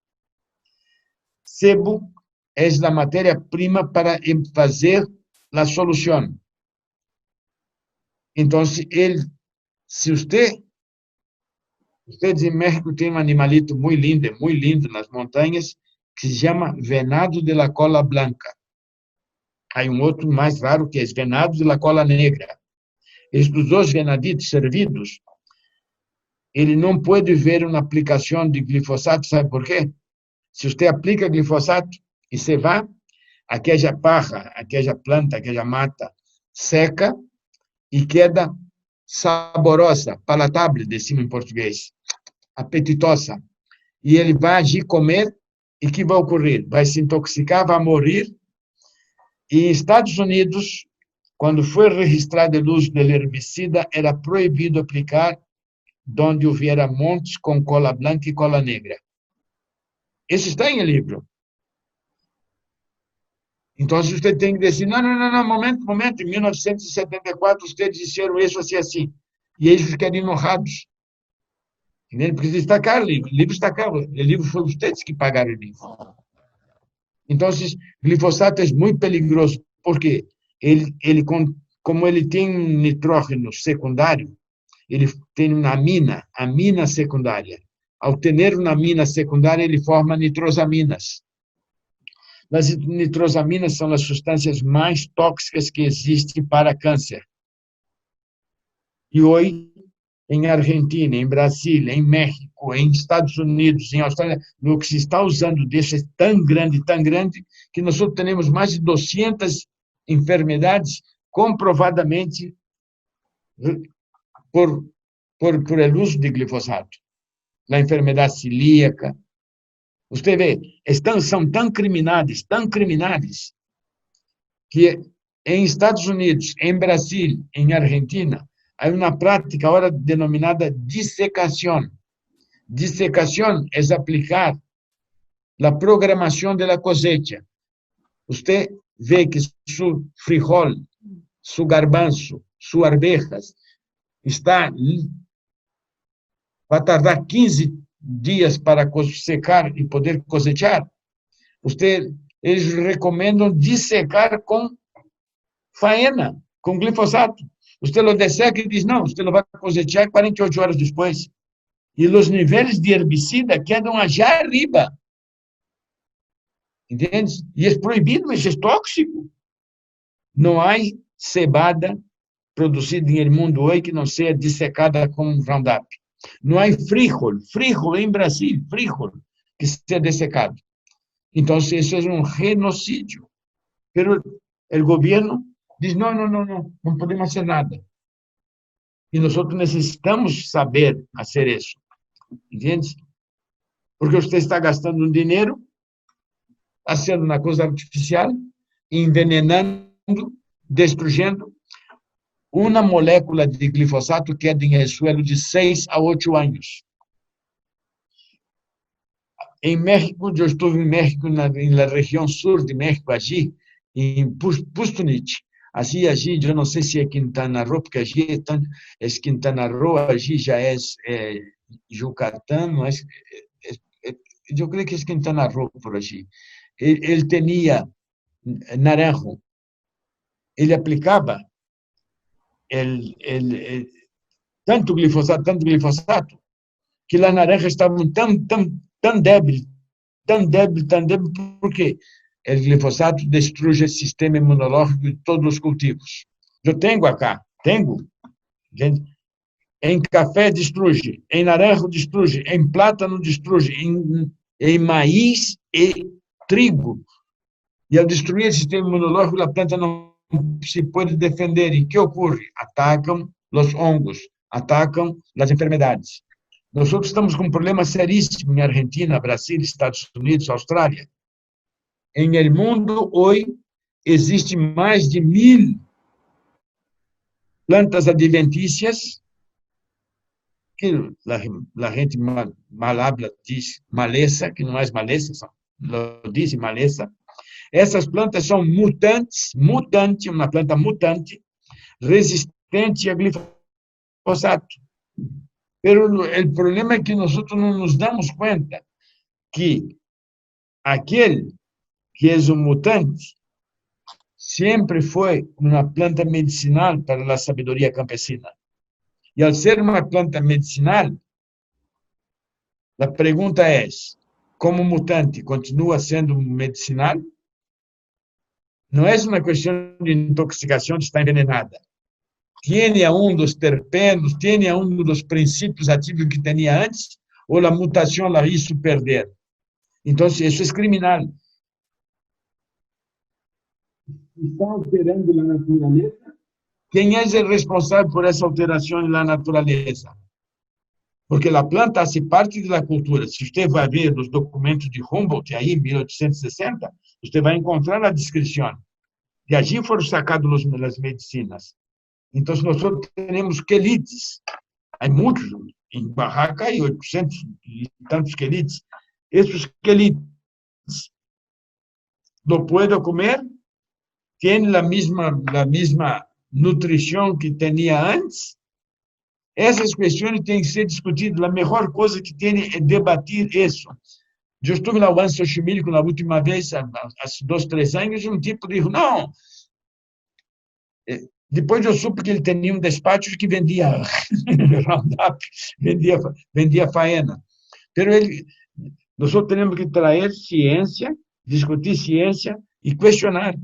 Sebo é a matéria-prima para fazer a solução. Então, se você em México tem um animalito muito lindo nas montanhas, que se chama venado de la cola blanca. Há um outro mais raro que é venado de la cola negra. Estes dois venaditos servidos, ele não pode ver uma aplicação de glifosato, sabe por quê? Se você aplica glifosato e você vai, aquela parra, aquela planta, aquela mata seca e queda saborosa, palatável, decimos em português, apetitosa. E ele vai agir comer e o que vai ocorrer? Vai se intoxicar, vai morrer. E em Estados Unidos, quando foi registrado o uso do herbicida, era proibido aplicar onde houvera montes com cola branca e cola negra. Isso está em livro. Então, você tem que dizer, não, momento, em 1974, vocês disseram isso assim. E eles ficaram enojados. Porque está caro o livro está caro. O livro foi vocês que pagaram o livro. Então, glifosato é muito perigoso, porque como ele tem um nitrógeno secundário, ele tem uma amina secundária. Ao ter uma amina secundária, ele forma nitrosaminas. As nitrosaminas são as substâncias mais tóxicas que existem para câncer. E hoje, em Argentina, em Brasília, em México, em Estados Unidos, em Austrália, no que se está usando desse é tão grande, que nós temos mais de 200 enfermedades comprovadamente por el uso de glifosato. A enfermidade celíaca. Você vê, são tão criminais, que em Estados Unidos, em Brasil, em Argentina, há uma prática agora denominada dissecação. Dissecação é aplicar a programação da cosecha. Você vê que seu frijol, seu garbanzo, suas arvejas, vai tardar 15 dias para secar e poder cosechar. Eles recomendam dissecar com faena, com glifosato. Você lo desseca e diz, não, você lo vai cosechar 48 horas depois. E os níveis de herbicida quedam allá arriba. Entende? E é proibido, isso é tóxico. Não há cebada produzida em el mundo hoje que não seja dissecada com Roundup. Não há frijol em Brasil, frijol, que seja dessecado. Então, isso é um genocídio. Mas o governo diz, não podemos fazer nada. E nós necessitamos saber fazer isso. Entende? Porque você está gastando um dinheiro, fazendo uma coisa artificial, envenenando, destruindo. Uma molécula de glifosato queda em el suelo de 6 a 8 anos. Em México, eu estive em México, na região sul de México, allí, em Pustunich. Allí, eu não sei se é Quintana Roo, porque allí é Quintana Roo, allí já é Yucatán, mas eu creio que é Quintana Roo por allí. Ele tinha naranjo. Ele aplicava tanto glifosato, que as naranjas estavam tão débeis, porque o glifosato destrói o sistema imunológico de todos os cultivos. Eu tenho acá, gente? Em café destrói, em naranja destrói, em plátano destrói, em maíz e trigo. E ao destruir o sistema imunológico, a planta não se pode defender. E o que ocorre? Atacam os hongos, atacam as enfermidades. Nós estamos com um problema seríssimo em Argentina, Brasil, Estados Unidos, Austrália. Em el mundo, hoje, existem mais de 1000 plantas adventícias, que a gente mal habla, diz maleza, que não é maleza, diz maleza. Essas plantas são mutantes, uma planta mutante, resistente a glifosato. Mas o problema é que nós não nos damos conta que aquele que é um mutante sempre foi uma planta medicinal para a sabedoria campesina. E ao ser uma planta medicinal, a pergunta é, como mutante, continua sendo medicinal? Não é uma questão de intoxicação, de estar envenenada. Tem um dos terpenos, tem um dos princípios ativos que tinha antes, ou a mutação la hizo perder. Então, isso é criminal. Está alterando a natureza? Quem é o responsável por essa alteração na natureza? Porque a planta faz parte da cultura. Se você vai ver os documentos de Humboldt, aí, em 1860, você vai encontrar a descrição. De allí foram sacadas as medicinas. Então, nós temos quelites. Há muitos. Em Oaxaca, há 800 e tantos quelites. Esses quelites não podem comer, têm a mesma nutrição que tinha antes. Essas questões têm que ser discutidas. A melhor coisa que tem é debater isso. Eu estive lá no Xochimilco na última vez, há 2, 3 anos, e um tipo disse, não. Depois eu soube que ele tinha um despacho que vendia Roundup, vendia faena. Mas nós temos que trazer ciência, discutir ciência e questionar.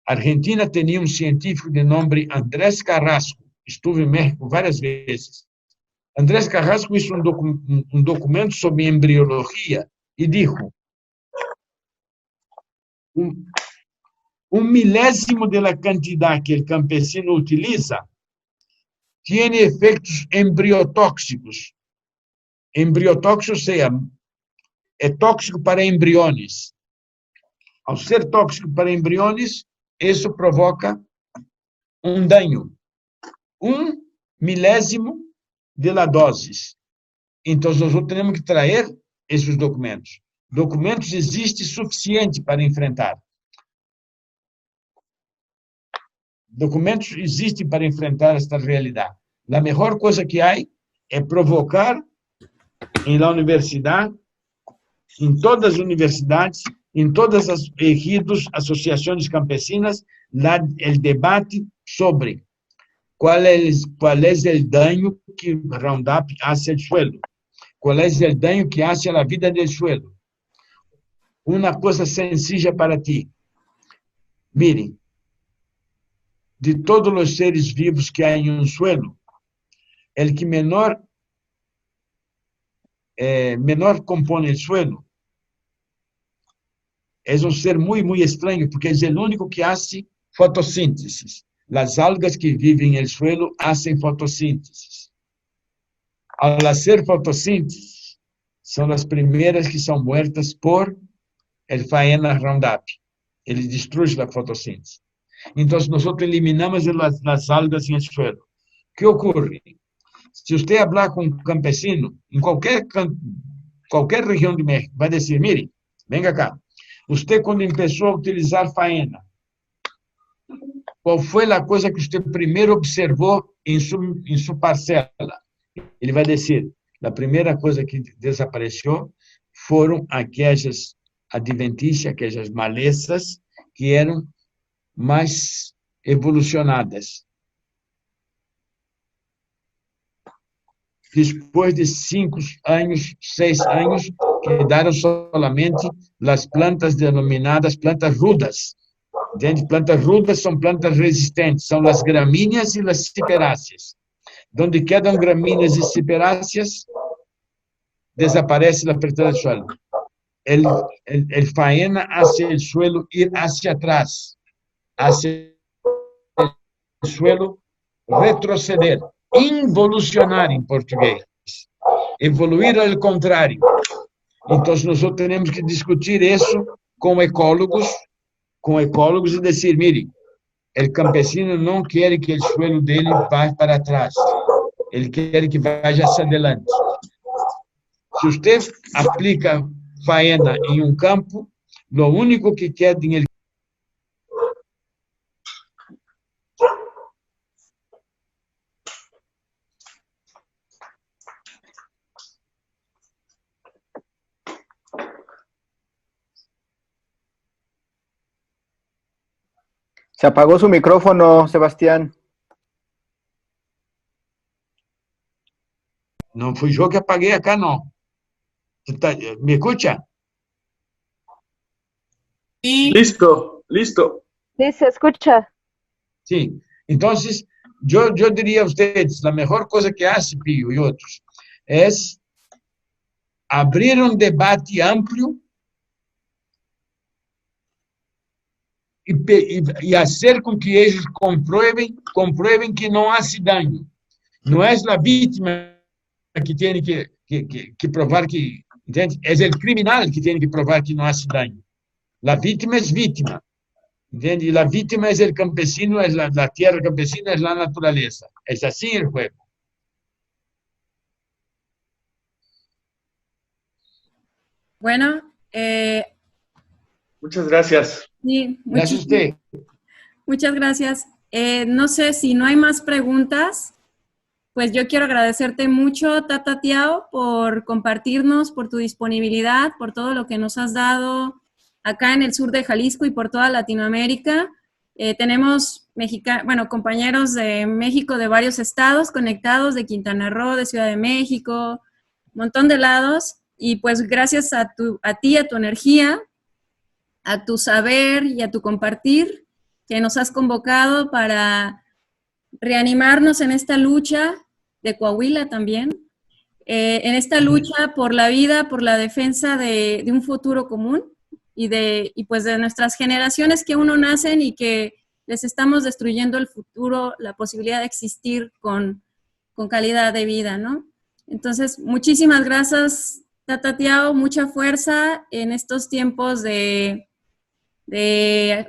A Argentina tinha um científico de nome Andrés Carrasco, estuve em México várias vezes. Andrés Carrasco hizo um documento sobre embriologia e dijo, un milésimo de la cantidad que el campesino utiliza tiene efectos embriotóxicos. Embriotóxico, sea, é tóxico para embriones. Ao ser tóxico para embriones, isso provoca um dano. Um milésimo de la dosis. Então, nós temos que trazer esses documentos. Documentos existem suficiente para enfrentar. Documentos existem para enfrentar esta realidade. A melhor coisa que há é provocar em la universidade, em todas as universidades, em todas as ejidos, associações campesinas, o debate sobre qual é o dano que Roundup hace ao suelo, qual é o dano que hace à vida do suelo. Uma coisa sencilla para ti. Miren, de todos os seres vivos que há em um suelo, o que menor compõe o suelo é um ser muito estranho, porque é o único que hace fotossíntese. As algas que vivem no suelo hacen fotossíntese. Ao fazer fotossíntese, são as primeiras que são mortas por el faena Roundup. Ele destrói a fotossíntese. Então, nós eliminamos as algas no suelo. O que ocorre? Se você falar com um campesino, em qualquer região do México, vai dizer, mire, venga cá, você quando começou a utilizar faena, qual foi a coisa que você primeiro observou em sua parcela? Ele vai dizer, a primeira coisa que desapareceu foram aquelas adventícias, aquelas malezas que eram mais evolucionadas. Depois de 5 anos, 6 anos, quedaram solamente as plantas denominadas plantas rudas. Entende? Plantas rudas são plantas resistentes, são as gramíneas e as ciperáceas. Donde quedam gramíneas e ciperáceas, desaparece a apertura do suelo. El faena hace el suelo ir hacia atrás, hacia el suelo retroceder, involucionar em português, evoluir ao contrário. Então, nós temos que discutir isso com ecólogos e dizer, mire, o campesino não quer que o suelo dele vá para trás, ele quer que vá hacia adelante. Se você aplica faena em um campo, o único que queda em ele Se apagó su micrófono, Sebastián. não fui eu que apaguei acá, não. ¿Me escucha? Listo, listo. Sí, se escucha. Sim. Então, eu diria a vocês, a melhor coisa que hace Pio e outros é abrir um debate amplo e fazer com que eles comprovem que não há dano. Não é a vítima que tem que provar que, entende? É o criminal que tem que provar que não há dano. A vítima é vítima, entende? E a vítima é o campesino, é a terra campesina, é a natureza. É assim o jogo. Bueno, Muchas gracias. sí, Gracias a usted. muchas gracias. No sé si no hay más preguntas, pues yo quiero agradecerte mucho, Tata Tiao, por compartirnos, por tu disponibilidad, por todo lo que nos has dado acá en el sur de Jalisco y por toda Latinoamérica. Tenemos compañeros de México de varios estados conectados, de Quintana Roo, de Ciudad de México, un montón de lados. Y pues gracias a ti, a tu energía, a tu saber y a tu compartir, que nos has convocado para reanimarnos en esta lucha de Coahuila también, en esta lucha por la vida, por la defensa de un futuro común y pues de nuestras generaciones que aún no nacen y que les estamos destruyendo el futuro, la posibilidad de existir con calidad de vida, ¿no? Entonces, muchísimas gracias, Tata Tiao, mucha fuerza en estos tiempos de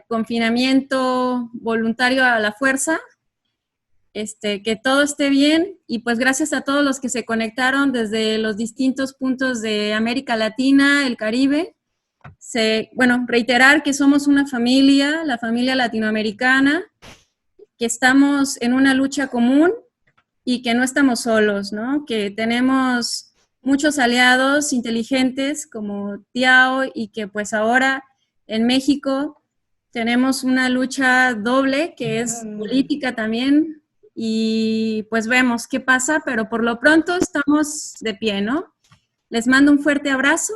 confinamiento voluntario a la fuerza, que todo esté bien y pues gracias a todos los que se conectaron desde los distintos puntos de América Latina, el Caribe. Reiterar que somos una familia, la familia latinoamericana, que estamos en una lucha común y que no estamos solos, ¿no? Que tenemos muchos aliados inteligentes como Tiao y que pues ahora en México tenemos una lucha doble que es política también y pues vemos qué pasa, pero por lo pronto estamos de pie, ¿no? Les mando un fuerte abrazo.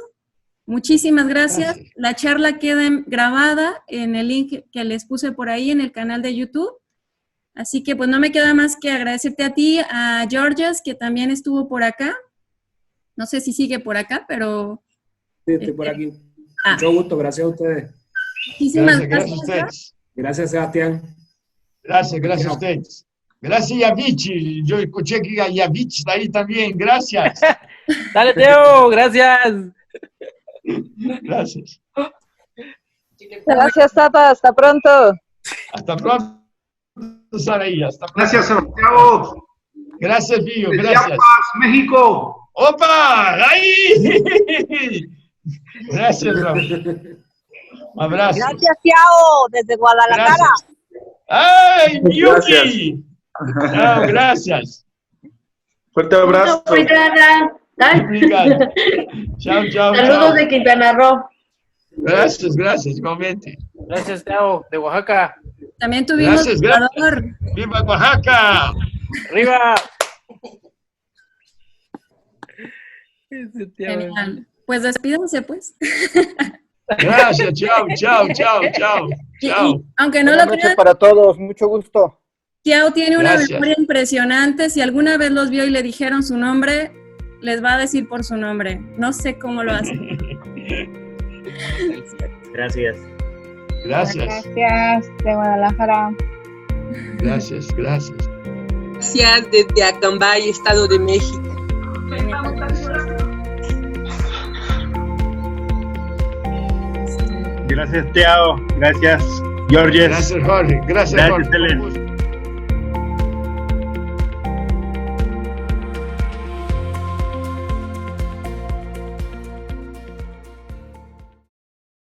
Muchísimas gracias. La charla queda grabada en el link que les puse por ahí en el canal de YouTube. Así que pues no me queda más que agradecerte a ti, a Georges, que también estuvo por acá. No sé si sigue por acá, pero... Sí, estoy por aquí. Mucho gusto, gracias a ustedes. Muchísimas Gracias a ustedes. Gracias, Sebastián. Gracias a ustedes. Gracias, Yavich. Yo escuché que Yavich está ahí también. Gracias. Dale, Teo, gracias. Gracias. Gracias, Tata. Hasta pronto. Hasta pronto, Saraí. Hasta pronto. Gracias, Santiago. Gracias, Vigo. De Gracias. Chiapas, México. ¡Opa! ¡Ahí! Gracias, Raúl. Un abrazo. Gracias, Tiao, desde Guadalajara. Gracias. ¡Ay, Yuki! No, gracias. Fuerte abrazo. Obrigado. Chao, chao. Saludos de Quintana Roo. Gracias, igualmente. Gracias, Teo, de Oaxaca. También tuvimos Gracias. ¡Viva Oaxaca! ¡Arriba! Genial. Pues despídense, pues. Gracias, chao. Y, aunque no Buenas lo noches crean, para todos, mucho gusto. Tiao tiene una Gracias. memoria impresionante. Si alguna vez los vio y le dijeron su nombre, les va a decir por su nombre. No sé cómo lo hace. Gracias. Gracias, de Guadalajara. gracias. Gracias desde Acambay, Estado de México. Gracias, Tiao. Gracias, Georges. Gracias, Jorge. Gracias, Jorge. Helen. Con gusto.